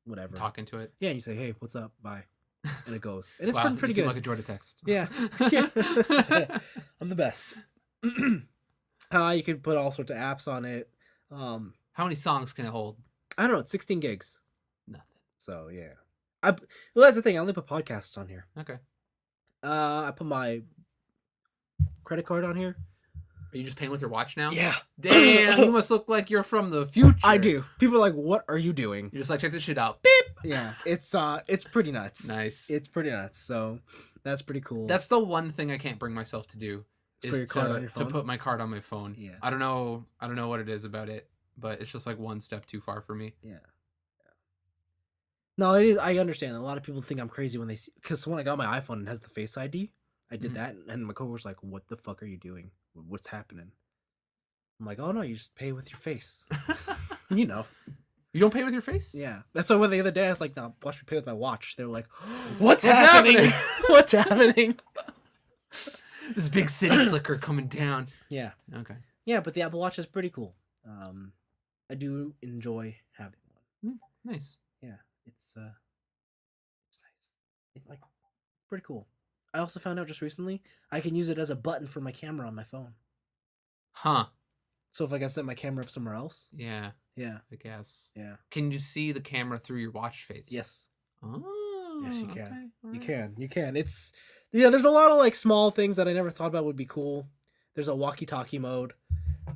whatever. Talking to it. Yeah, and you say, "Hey, what's up?" Bye, and it goes. And it's Wow, pretty you seem good. like a joy to text. Yeah, yeah. I'm the best. You can put all sorts of apps on it. How many songs can it hold? I don't know. It's 16 gigs. Nothing. So yeah. Well, that's the thing. I only put podcasts on here. Okay. I put my credit card on here. Are you just paying with your watch now? Yeah. Damn, you must look like you're from the future. I do. People are like, "What are you doing?" You're just like, check this shit out. Beep. Yeah, it's pretty nuts. Nice. It's pretty nuts. So that's pretty cool. That's the one thing I can't bring myself to do. Put your card on your to phone? put my card on my phone. Yeah. I don't know what it is about it, but it's just like one step too far for me. Yeah. No, it is. I understand. A lot of people think I'm crazy when they see because when I got my iPhone, it has the Face ID. I did Mhm. that, and my coworker's like, "What the fuck are you doing? What's happening?" I'm like, "Oh no, you just pay with your face." You know. You don't pay with your face? Yeah. That's why when the other day I was like, "No, watch me pay with my watch." They were like, "What's What's happening? happening?" What's happening?" This big city slicker coming down. Yeah. Okay. Yeah, but the Apple Watch is pretty cool. I do enjoy having one. Nice. Yeah, it's nice. It's like pretty cool. I also found out just recently I can use it as a button for my camera on my phone. Huh. So if like I set my camera up somewhere else, Yeah, yeah, I guess. yeah, Can you see the camera through your watch face? yes, Oh. yes, you can. Okay, You alright. can, you can. It's there's a lot of like small things that I never thought about would be cool. There's a walkie-talkie mode,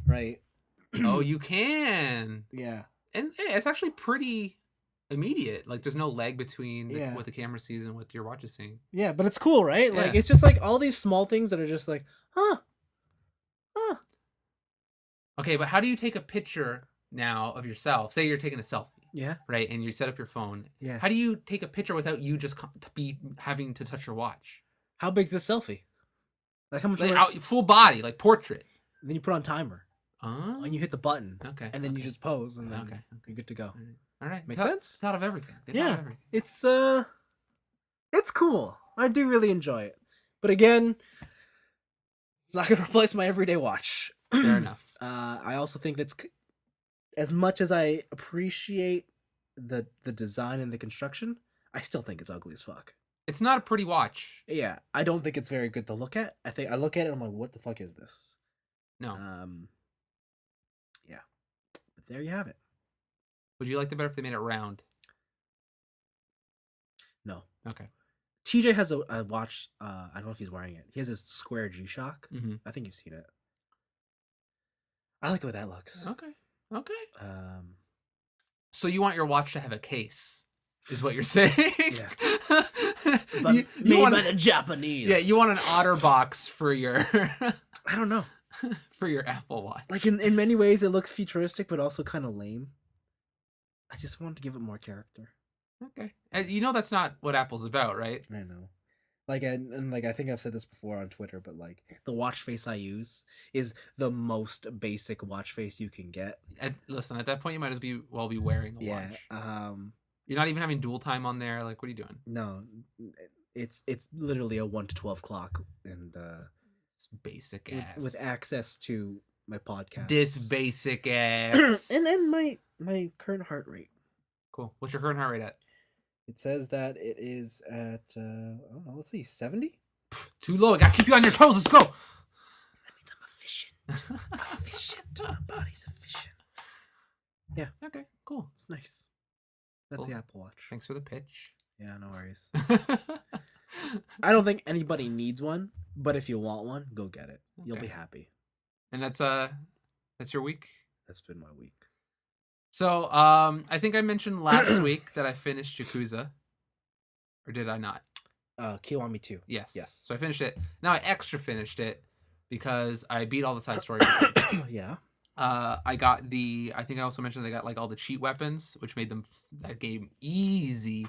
right? Oh, you can. Yeah, And hey, it's actually pretty immediate. Like there's no lag between Yeah. what the camera sees and what your watch is seeing. yeah, but it's cool, right? Like Yeah. it's just like all these small things that are just like, huh, huh. Okay, but how do you take a picture now of yourself? Say you're taking a selfie, Yeah, right? And you set up your phone. yeah. How do you take a picture without you just be having to touch your watch? How big's this selfie? Like how much? Like work- out, full body, like portrait. Then you put on timer, Oh. and you hit the button, Okay. and then you okay. just pose, and then Okay. you're good to go. All right. Makes Thought- sense? Thought of everything. They thought Yeah. of everything. It's cool. I do really enjoy it, but again, it's not gonna replace my everyday watch. Fair enough. I also think that's as much as I appreciate the design and the construction, I still think it's ugly as fuck. It's not a pretty watch. Yeah, I don't think it's very good to look at. I think I look at it, and I'm like, what the fuck is this? No. Yeah, but there you have it. Would you like it better if they made it round? No. Okay. TJ has a watch. I don't know if he's wearing it. He has a square G-Shock. Mm-hmm. I think you've seen it. I like the way that looks. Okay. Okay. Um, So you want your watch to have a case, is what you're saying? Yeah. but you made want, by the Japanese. yeah, you want an otter box for your I don't know. for your Apple Watch. Like in many ways, it looks futuristic, but also kind of lame. I just wanted to give it more character. Okay. You know that's not what Apple's about, right? I know. Like and like I think I've said this before on Twitter, but like the watch face I use is the most basic watch face you can get. Listen, at that point you might as well be wearing a Yeah. watch. You're not even having dual time on there. Like, what are you doing? No, it's literally a 1 to 12 clock, and This basic with, ass. with access to my podcast. This basic ass. And then my current heart rate. Cool. What's your current heart rate at? It says that it is at I don't know, let's see, 70? Too low. I gotta keep you on your toes. Let's go. That means I'm efficient. Efficient. My body's efficient. Yeah. Okay, cool. It's nice. That's Cool. the Apple Watch. Thanks for the pitch. Yeah, no worries. I don't think anybody needs one, but if you want one, go get it. You'll be Okay. happy. And that's your week? That's been my week. So, I think I mentioned last week that I finished Yakuza. Or did I not? Kiwami 2. Yes. Yes. So I finished it. Now I extra finished it because I beat all the side story. Yeah. I got I think I also mentioned I got like all the cheat weapons, which made that game easy.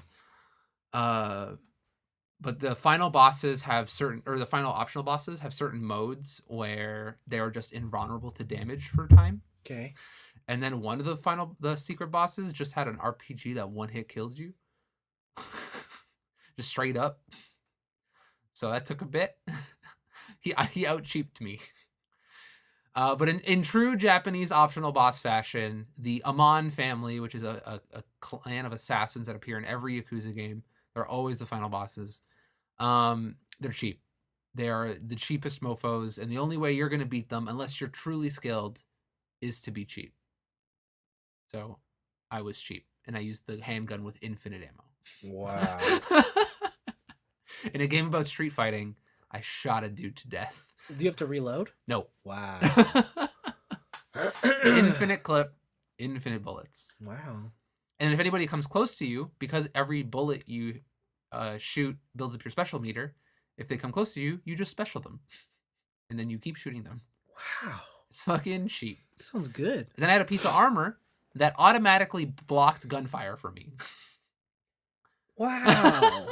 But the final bosses have the final optional bosses have certain modes where they are just invulnerable to damage for a time. Okay. And then one of the secret bosses just had an RPG that one hit killed you. Just straight up. So that took a bit. He out cheaped me. But in true Japanese optional boss fashion, the Amon family, which is a clan of assassins that appear in every Yakuza game, they're always the final bosses. They're cheap. They are the cheapest mofos, and the only way you're going to beat them, unless you're truly skilled, is to be cheap. So I was cheap, and I used the handgun with infinite ammo. Wow. In a game about street fighting, I shot a dude to death. Do you have to reload? No. Wow. Infinite clip, infinite bullets. Wow. And if anybody comes close to you, because every bullet you shoot builds up your special meter, if they come close to you, you just special them. And then you keep shooting them. Wow. It's fucking cheap. That sounds good. And then I had a piece of armor that automatically blocked gunfire for me. Wow.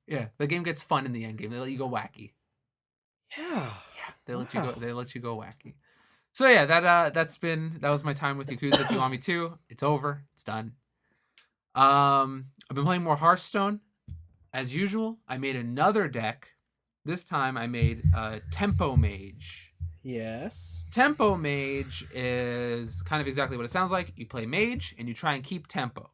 Yeah. The game gets fun in the end game. They let you go wacky. Yeah. They let Wow. you go wacky. So yeah, that was my time with Yakuza Kiwami 2. It's over. It's done. I've been playing more Hearthstone. As usual, I made another deck. This time I made Tempo Mage. Yes. Tempo Mage is kind of exactly what it sounds like. You play Mage and you try and keep tempo.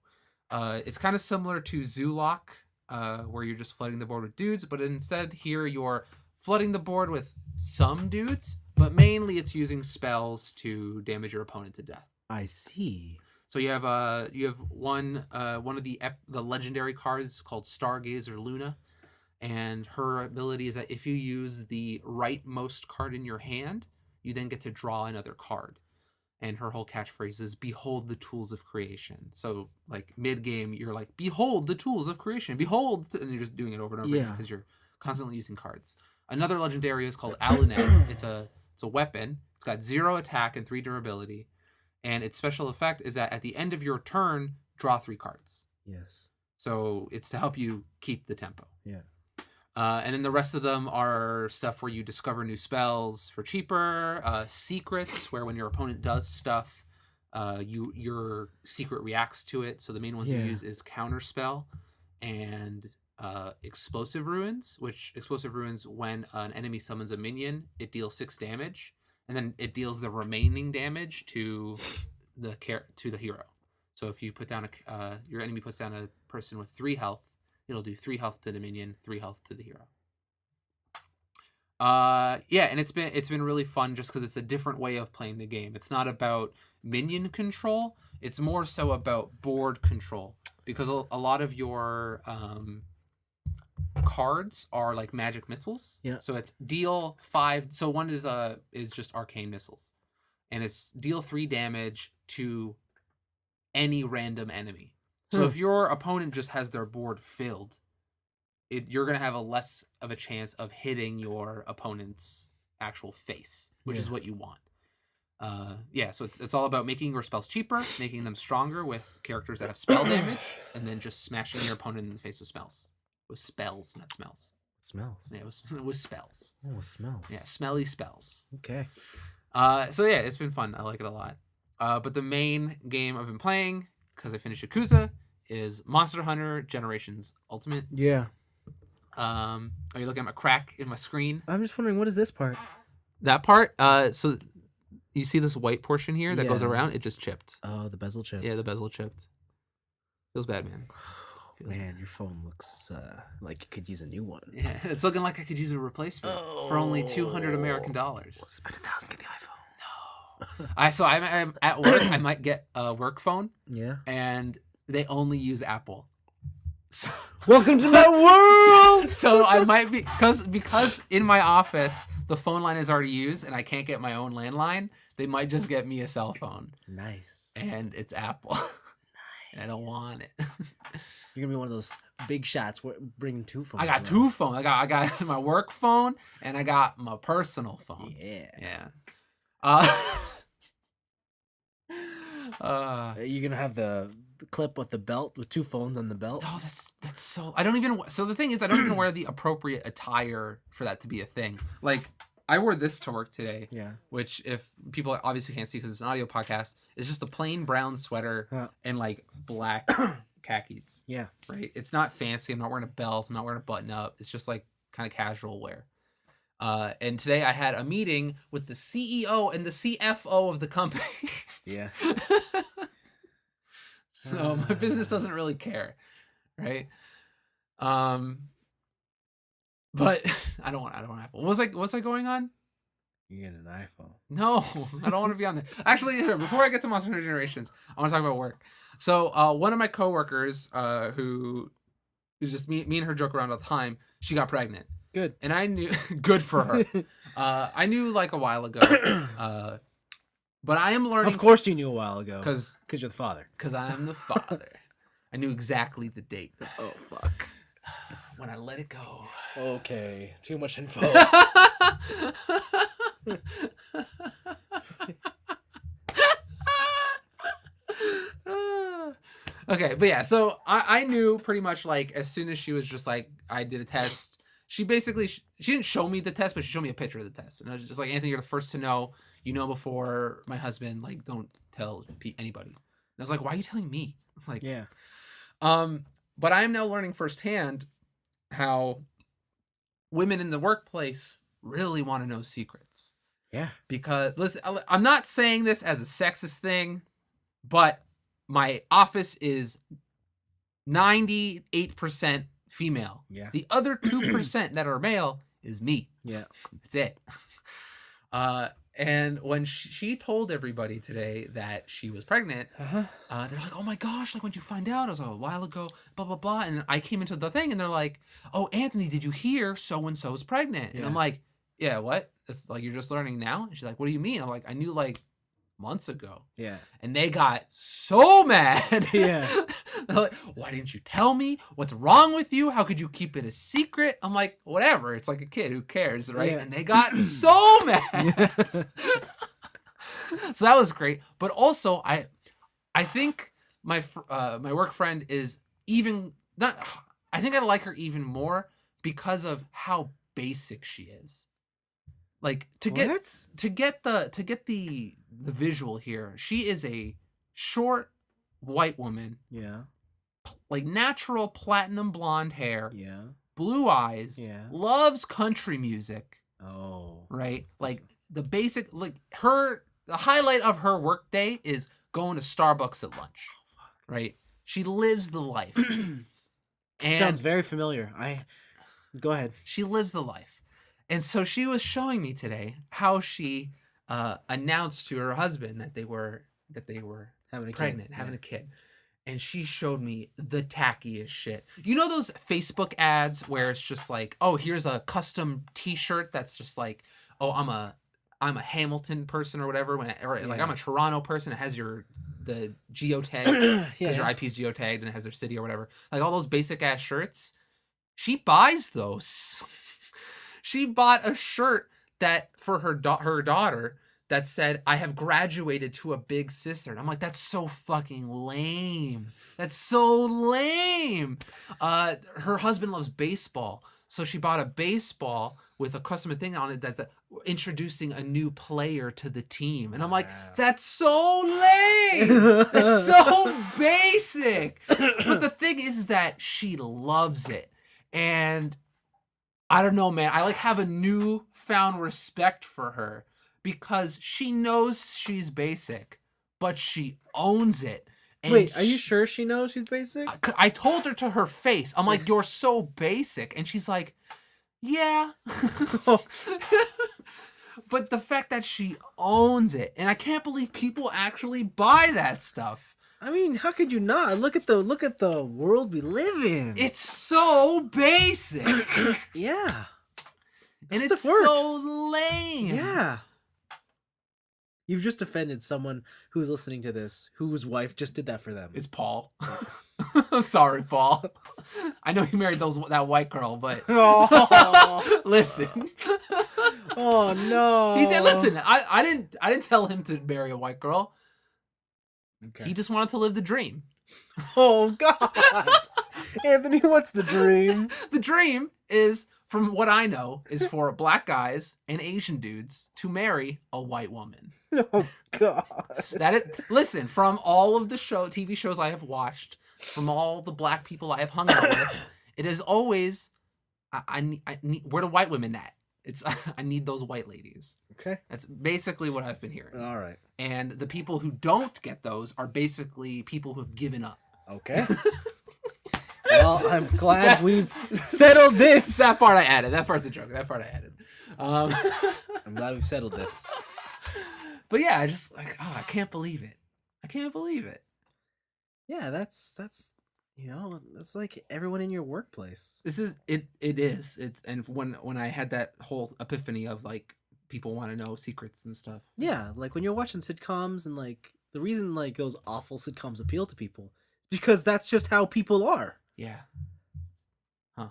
It's kind of similar to Zoolock, where you're just flooding the board with dudes, but instead here you're flooding the board with some dudes, but mainly it's using spells to damage your opponent to death. I see. So you have one of the legendary cards called Stargazer Luna, and her ability is that if you use the rightmost card in your hand, you then get to draw another card. And her whole catchphrase is "Behold the tools of creation." So like mid game, you're like, "Behold the tools of creation, behold," and you're just doing it over and over again because you're constantly using cards. Another legendary is called Alunet. It's a weapon. It's got 0 attack and 3 durability. And its special effect is that at the end of your turn, draw 3 cards. Yes. So it's to help you keep the tempo. Yeah. And then the rest of them are stuff where you discover new spells for cheaper, secrets where when your opponent does stuff, your secret reacts to it. So the main ones you use is Counterspell and Explosive Ruins, when an enemy summons a minion, it deals 6 damage. And then it deals the remaining damage to the hero. So if you put down your enemy puts down a person with 3 health, it'll do 3 health to the minion, 3 health to the hero. And it's been really fun just because it's a different way of playing the game. It's not about minion control; it's more so about board control because a lot of your cards are like magic missiles. Yeah. So it's deal 5. So one is just arcane missiles, and it's deal 3 damage to any random enemy. So if your opponent just has their board filled, you're gonna have a less of a chance of hitting your opponent's actual face, which is what you want. So it's all about making your spells cheaper, making them stronger with characters that have spell damage, and then just smashing your opponent in the face with spells. With spells, not smells. Smells. Yeah, it was spells. Oh, it smells. Yeah, smelly spells. Okay. It's been fun. I like it a lot. But the main game I've been playing, because I finished Yakuza, is Monster Hunter Generations Ultimate. Yeah. Are you looking at my crack in my screen? I'm just wondering, what is this part? That part. So you see this white portion here that goes Yeah. around? It just chipped. Oh, the bezel chip. Yeah, the bezel chipped. Feels bad, man. Man, your phone looks like it could use a new one. Yeah, it's looking like I could use a replacement for only $200 American. Spend $1,000, get the iPhone. No. I'm at work. I might get a work phone. Yeah. And they only use Apple. So, welcome to my world. So I might be because in my office the phone line is already used and I can't get my own landline. They might just get me a cell phone. Nice. And it's Apple. Nice. And I don't want it. You're gonna be one of those big shots bringing two phones. I got two phones. I got my work phone and I got my personal phone. Yeah. You're gonna have the clip with the belt with two phones on the belt. Oh, that's so. I don't even. So the thing is, I don't even wear the appropriate attire for that to be a thing. Like I wore this to work today. Yeah. Which, if people obviously can't see because it's an audio podcast, is just a plain brown sweater and like black khakis. Yeah. Right. It's not fancy. I'm not wearing a belt. I'm not wearing a button up. It's just like kind of casual wear. And today I had a meeting with the CEO and the CFO of the company. Yeah. So my business doesn't really care, right? But I don't want Apple. What's I going on? You get an iPhone. No, I don't want to be on there. Actually, before I get to Monster Hunter Generations, I want to talk about work. So one of my coworkers, who is just me and her joke around all the time, she got pregnant. Good. And I knew good for her. I knew like a while ago. But I am learning. Of course, you knew a while ago. Because you're the father. Because I am the father. I knew exactly the date. Oh fuck! When I let it go. Okay, too much info. Okay, but yeah, so I knew pretty much like as soon as she was just like I did a test. She basically she didn't show me the test, but she showed me a picture of the test, and I was just like, Anthony, you're the first to know. You know before my husband. Like, don't tell anybody. And I was like, why are you telling me? Like, yeah. But I am now learning firsthand how women in the workplace really want to know secrets. Yeah. Because listen, I'm not saying this as a sexist thing, but my office is 98% female. Yeah. The other 2% that are male is me. Yeah. That's it. And when she told everybody today that she was pregnant, they're like, oh my gosh, like, when'd you find out? I was like, a while ago, blah, blah, blah. And I came into the thing and they're like, oh, Anthony, did you hear so-and-so's pregnant? And I'm like, yeah, what? It's like, you're just learning now? And she's like, what do you mean? I'm like, I knew like months ago. Yeah. And they got so mad. Yeah. They're like, why didn't you tell me? What's wrong with you? How could you keep it a secret? I'm like, whatever. It's like a kid. Who cares, right? Yeah. And they got so mad. Yeah. So that was great. But also, I think my work friend is even not. I think I like her even more because of how basic she is. Like to get the visual here, she is a short white woman. Yeah. Like natural platinum blonde hair. Yeah. Blue eyes. Yeah. Loves country music. Oh. Right? Like the basic like the highlight of her workday is going to Starbucks at lunch. Right? She lives the life. And sounds very familiar. Go ahead. She lives the life. And so she was showing me today how she announced to her husband that they were having a kid. And she showed me the tackiest shit. You know those Facebook ads where it's just like, oh, here's a custom T-shirt that's just like, oh, I'm a Hamilton person or whatever, like I'm a Toronto person. It has the geotag because your IP's geotagged and it has their city or whatever. Like all those basic ass shirts. She buys those. She bought a shirt that for her daughter that said, I have graduated to a big sister. And I'm like, that's so fucking lame. That's so lame. Her husband loves baseball. So she bought a baseball with a custom thing on it that's introducing a new player to the team. And I'm like, that's so lame. That's so basic. But the thing is that she loves it. And I don't know, man. I like have a newfound respect for her because she knows she's basic, but she owns it. And Wait, are you sure she knows she's basic? I told her to her face. I'm like, "You're so basic," and she's like, "Yeah." But the fact that she owns it, and I can't believe people actually buy that stuff. I mean, how could you not? Look at the world we live in. It's so basic. Yeah. And Stuff it's works. so lame. Yeah. You've just offended someone who's listening to this, whose wife just did that for them. It's Paul. Sorry, Paul. I know you married that white girl, but listen. Oh no. He did listen. I didn't tell him to marry a white girl. Okay. He just wanted to live the dream. Oh God. Anthony, what's the dream? The dream is, from what I know, is for black guys and Asian dudes to marry a white woman. Oh God. Listen, from all of the TV shows I have watched, from all the black people I have hung out with, it is always I need where the white women at? It's I need those white ladies. Okay. That's basically what I've been hearing. All right. And the people who don't get those are basically people who've given up. Okay. Well, I'm glad we've settled this. That part I added. That part's a joke. That part I added. I'm glad we've settled this. But yeah, I just like, I can't believe it. I can't believe it. Yeah, that's that's like everyone in your workplace. This is it. It is. It's and when I had that whole epiphany of like people want to know secrets and stuff. Yeah, like when you're watching sitcoms and like the reason like those awful sitcoms appeal to people is because that's just how people are. Yeah. Huh.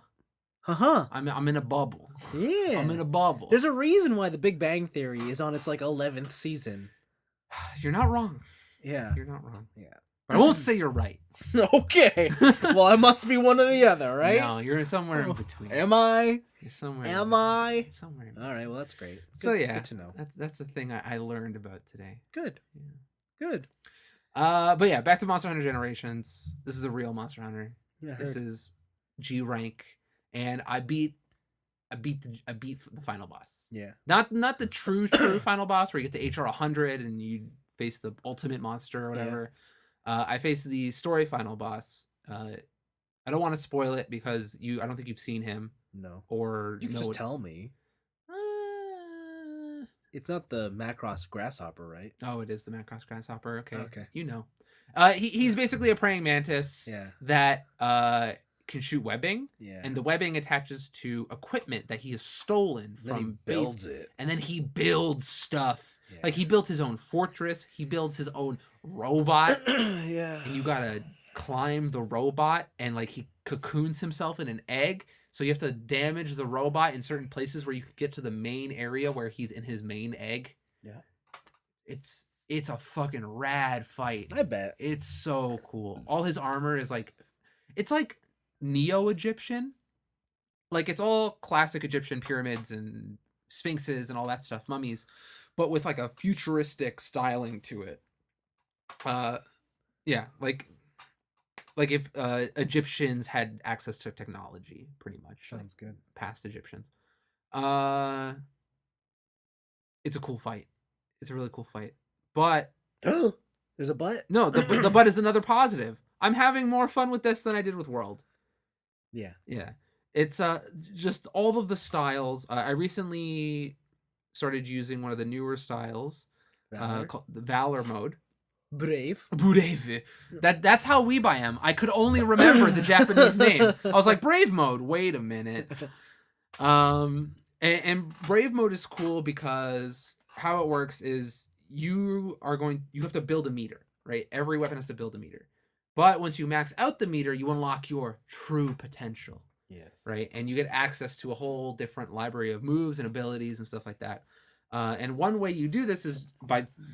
Uh-huh. I'm in a bubble. Yeah. I'm in a bubble. There's a reason why The Big Bang Theory is on its like 11th season. You're not wrong. Yeah. You're not wrong. Yeah. But I won't say you're right. Okay. Well, I must be one or the other, right? No, you're somewhere in between. Am I? You're somewhere. Am I? Somewhere. All right. Well, that's great. Good, So yeah, good to know. That's the thing I learned about today. Good. Yeah. Good. But yeah, back to Monster Hunter Generations. This is the real Monster Hunter. Yeah, This is G rank, and I beat the final boss. Yeah. Not the true final boss where you get to HR 100 and you face the ultimate monster or whatever. I faced the story final boss. I don't want to spoil it because I don't think you've seen him. No. Or you can just tell me. It's not the Macross grasshopper, right? Oh, it is the Macross grasshopper. Okay. Okay. You know. He's basically a praying mantis that can shoot webbing. Yeah. And the webbing attaches to equipment that he has stolen then from he builds it. And then he builds stuff. Yeah. Like he built his own fortress. He builds his own robot. Yeah. And you gotta climb the robot, and like he cocoons himself in an egg. So you have to damage the robot in certain places where you could get to the main area where he's in his main egg. Yeah. It's a fucking rad fight. I bet. It's so cool. All his armor is like, it's like Neo-Egyptian. Like it's all classic Egyptian pyramids and sphinxes and all that stuff, mummies, but with like a futuristic styling to it. Yeah, like if Egyptians had access to technology, pretty much. Sounds good. Past Egyptians. It's a cool fight. It's a really cool fight. But there's a butt? No, the butt is another positive. I'm having more fun with this than I did with World. Yeah. Yeah. It's just all of the styles. I recently started using one of the newer styles called the Valor mode. Brave. That's how we buy him. I could only remember the Japanese name. I was like, Brave mode. Wait a minute. And Brave mode is cool because how it works is you have to build a meter, right? Every weapon has to build a meter. But once you max out the meter, you unlock your true potential. Yes. Right? And you get access to a whole different library of moves and abilities and stuff like that. And one way you do this is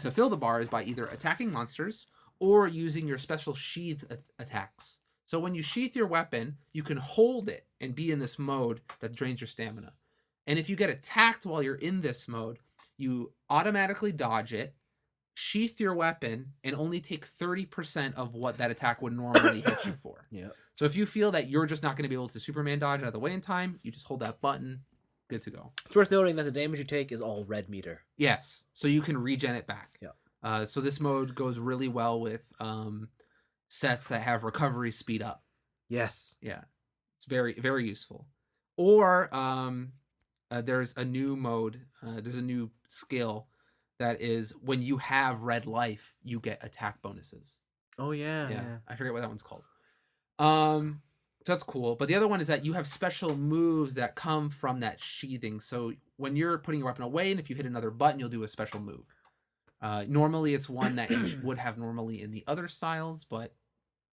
to fill the bar is by either attacking monsters or using your special sheath attacks. So when you sheath your weapon, you can hold it and be in this mode that drains your stamina. And if you get attacked while you're in this mode, you automatically dodge it, sheath your weapon and only take 30% of what that attack would normally hit you for. Yeah. So if you feel that you're just not going to be able to Superman dodge out of the way in time, you just hold that button, good to go. It's worth noting that the damage you take is all red meter. Yes, so you can regen it back. Yeah. So this mode goes really well with sets that have recovery speed up. Yes. Yeah, it's very, very useful. Or there's a new mode, there's a new skill that is when you have red life, you get attack bonuses. Oh, yeah. I forget what that one's called. So that's cool. But the other one is that you have special moves that come from that sheathing. So when you're putting your weapon away, and if you hit another button, you'll do a special move. Normally, it's one that you would have normally in the other styles, but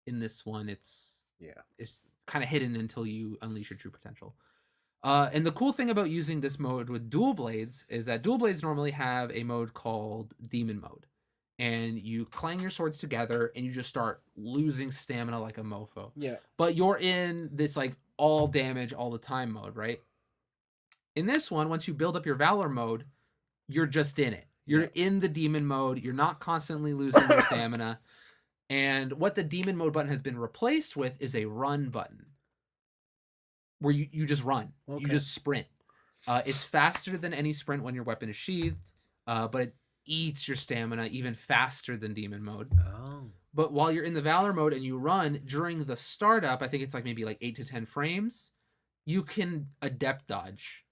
in this one, it's kind of hidden until you unleash your true potential. And the cool thing about using this mode with dual blades is that dual blades normally have a mode called demon mode. And you clang your swords together and you just start losing stamina like a mofo. Yeah. But you're in this like all damage all the time mode, right? In this one, once you build up your Valor mode, you're just in it. You're in the demon mode. You're not constantly losing your stamina. And what the demon mode button has been replaced with is a run button. Where you just run. Okay. You just sprint. It's faster than any sprint when your weapon is sheathed. But it eats your stamina even faster than demon mode. Oh. But while you're in the Valor mode and you run, during the startup, I think it's like maybe like 8 to 10 frames, you can adept dodge.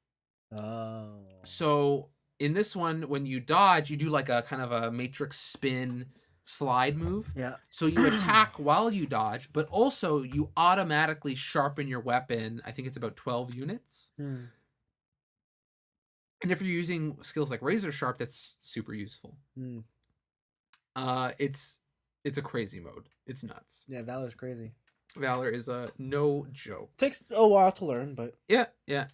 Oh. So in this one, when you dodge, you do like a kind of a matrix spin slide move. Yeah. So you attack while you dodge, but also you automatically sharpen your weapon. I think it's about 12 units. And if you're using skills like Razor Sharp, that's super useful. It's a crazy mode. It's nuts. Yeah, Valor's crazy. Valor is no joke. Takes a while to learn, but yeah.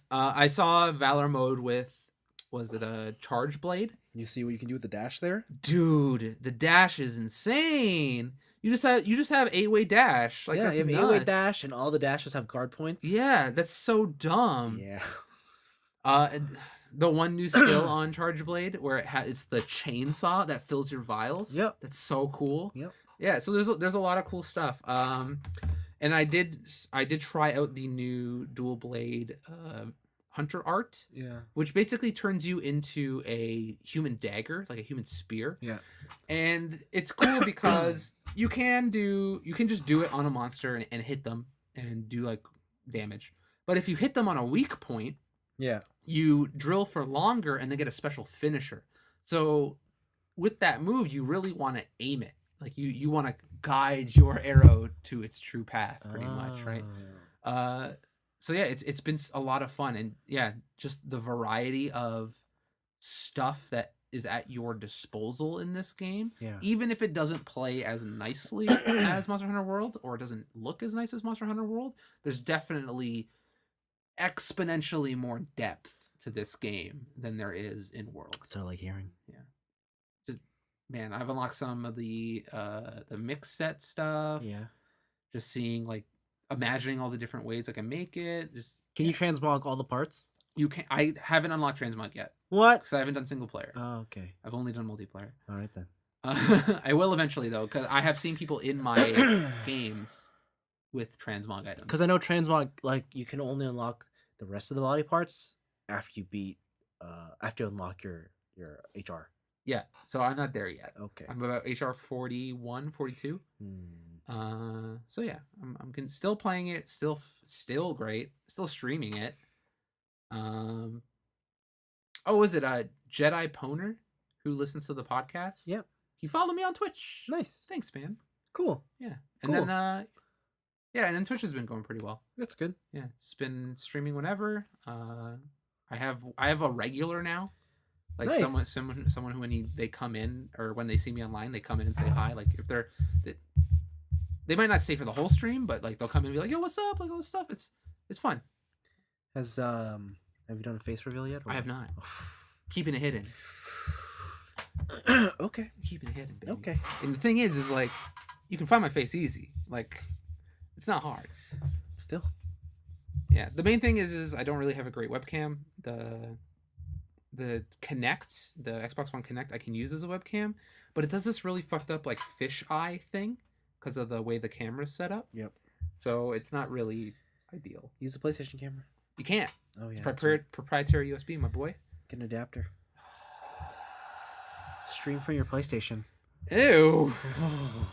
I saw Valor mode with, was it a Charge Blade? You see what you can do with the dash there? Dude, the dash is insane. You just have 8-way dash. Like, yeah, that's you have 8-way dash, and all the dashes have guard points. Yeah, that's so dumb. Yeah. The one new skill on Charge Blade where it's the chainsaw that fills your vials. Yep. That's so cool. Yep. Yeah, so there's a lot of cool stuff. And I did try out the new dual blade hunter art. Yeah. Which basically turns you into a human dagger, like a human spear. Yeah. And it's cool because you can just do it on a monster and hit them and do like damage. But if you hit them on a weak point, you drill for longer and they get a special finisher. So with that move, you really want to aim it. Like you want to guide your arrow to its true path, pretty much, right? So yeah, it's been a lot of fun, and yeah, just the variety of stuff that is at your disposal in this game. Yeah. Even if it doesn't play as nicely as Monster Hunter World, or it doesn't look as nice as Monster Hunter World, there's definitely exponentially more depth to this game than there is in World. That's what I like hearing. Yeah. Just, man, I've unlocked some of the mix set stuff. Yeah. Just seeing, like, imagining all the different ways I can make it. Just can you transmog all the parts? You can. I haven't unlocked transmog yet. What? Because I haven't done single player. Oh, okay. I've only done multiplayer. All right then. I will eventually though, because I have seen people in my games with transmog items. Because I know transmog, like, you can only unlock the rest of the body parts after you beat, after you unlock your HR. Yeah, so I'm not there yet. Okay. I'm about HR 41, 42. So yeah, I'm still playing it. Still great. Still streaming it. Oh, was it Jedi Poner who listens to the podcast? Yep. He followed me on Twitch. Nice. Thanks, man. Cool. Yeah. And cool. then and then Twitch has been going pretty well. That's good. Yeah, just been streaming whenever. I have a regular now. Like nice. someone who when they come in or when they see me online, they come in and say hi. Like if they might not stay for the whole stream, but like they'll come in and be like, "Yo, what's up?" Like all this stuff. It's fun. Have you done a face reveal yet? I have not. Keeping it hidden. Okay. Keeping it hidden, baby. Okay. And the thing is like, you can find my face easy. Like, it's not hard. Still. Yeah. The main thing is I don't really have a great webcam. the Connect, the Xbox One Connect, I can use as a webcam, but it does this really fucked up like fish eye thing because of the way the camera's set up. Yep. So it's not really ideal. Use the PlayStation camera. You can't. Oh yeah. It's proprietary USB, my boy. Get an adapter. Stream from your PlayStation. Ew. Oh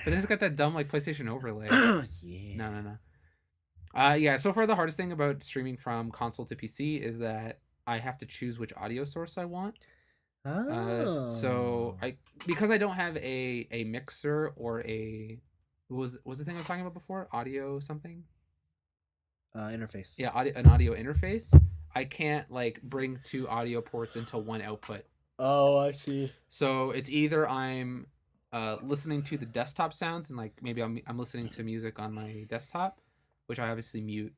But then it's got that dumb like PlayStation overlay. yeah. No. Yeah, so far the hardest thing about streaming from console to PC is that I have to choose which audio source I want. So because I don't have a mixer or a what was the thing I was talking about before? Audio something? Interface. Yeah, an audio interface. I can't like bring two audio ports into one output. Oh, I see. So it's either I'm listening to the desktop sounds and like maybe I'm listening to music on my desktop, which I obviously mute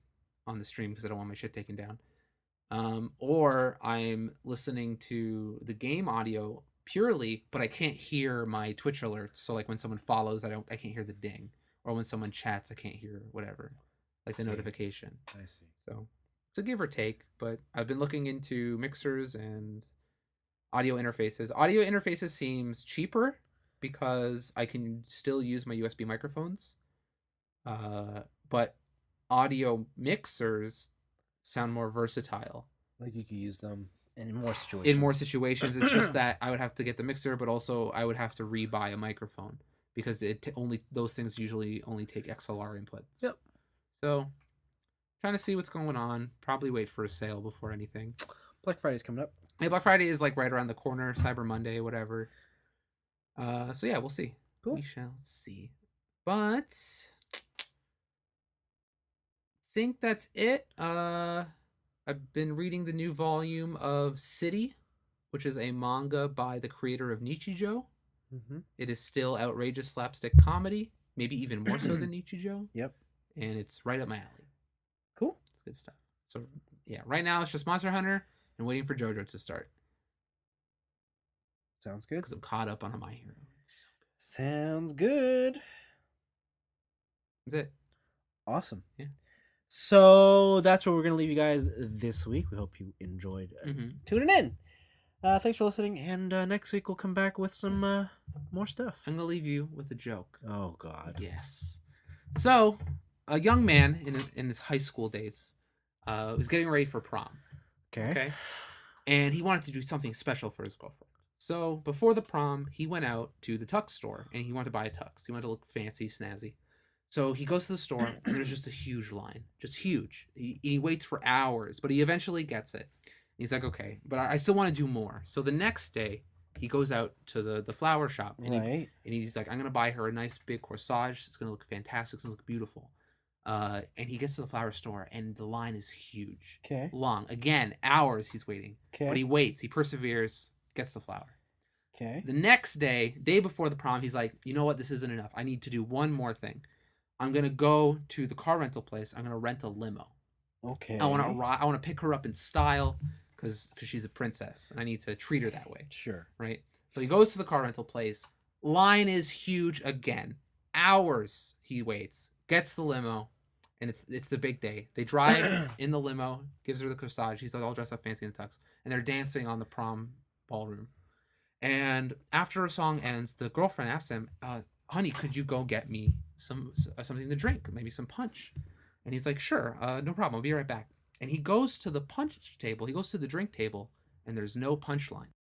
on the stream because I don't want my shit taken down. Or I'm listening to the game audio purely, but I can't hear my Twitch alerts. So like when someone follows, I can't hear the ding, or when someone chats, I can't hear whatever, like the notification. I see. So it's a give or take, but I've been looking into mixers and audio interfaces. Audio interfaces seems cheaper because I can still use my USB microphones. But audio mixers sound more versatile. Like you could use them in more situations. In more situations, it's just that I would have to get the mixer, but also I would have to rebuy a microphone because those things usually only take XLR inputs. Yep. So trying to see what's going on. Probably wait for a sale before anything. Black Friday's coming up. Hey, Black Friday is like right around the corner. Cyber Monday, whatever. So yeah, we'll see. Cool. We shall see. But think that's it. I've been reading the new volume of City, which is a manga by the creator of Nichijou. Mm-hmm. It is still outrageous slapstick comedy, maybe even more so than Nichijou. Yep. And it's right up my alley. Cool. It's good stuff. So yeah, right now it's just Monster Hunter and waiting for JoJo to start. Sounds good. Because I'm caught up on My Hero. So sounds good. That's it. Awesome. Yeah. So that's where we're going to leave you guys this week. We hope you enjoyed tuning in. Thanks for listening. And next week we'll come back with some more stuff. I'm going to leave you with a joke. Oh, God. Yes. So, a young man in his high school days was getting ready for prom. Okay. And he wanted to do something special for his girlfriend. So, before the prom, he went out to the tux store and he wanted to buy a tux. He wanted to look fancy, snazzy. So he goes to the store and there's just a huge line, just huge. He waits for hours, but he eventually gets it. He's like, okay, but I still want to do more. So the next day, he goes out to the flower shop and, he's like, I'm going to buy her a nice big corsage. It's going to look fantastic. It's going to look beautiful. And he gets to the flower store and the line is huge. Okay. Long. Again, hours he's waiting. Okay. But he waits. He perseveres, gets the flower. Okay. The next day before the prom, he's like, you know what? This isn't enough. I need to do one more thing. I'm going to go to the car rental place. I'm going to rent a limo. Okay. I want to pick her up in style because she's a princess and I need to treat her that way. Sure. Right? So he goes to the car rental place. Line is huge again. Hours he waits. Gets the limo. And it's the big day. They drive in the limo. Gives her the corsage. He's like all dressed up fancy in the tux. And they're dancing on the prom ballroom. And after a song ends, the girlfriend asks him, honey, could you go get me something to drink, maybe some punch? And he's like, sure, no problem, I'll be right back. And he goes to the punch table, he goes to the drink table, and there's no punch line.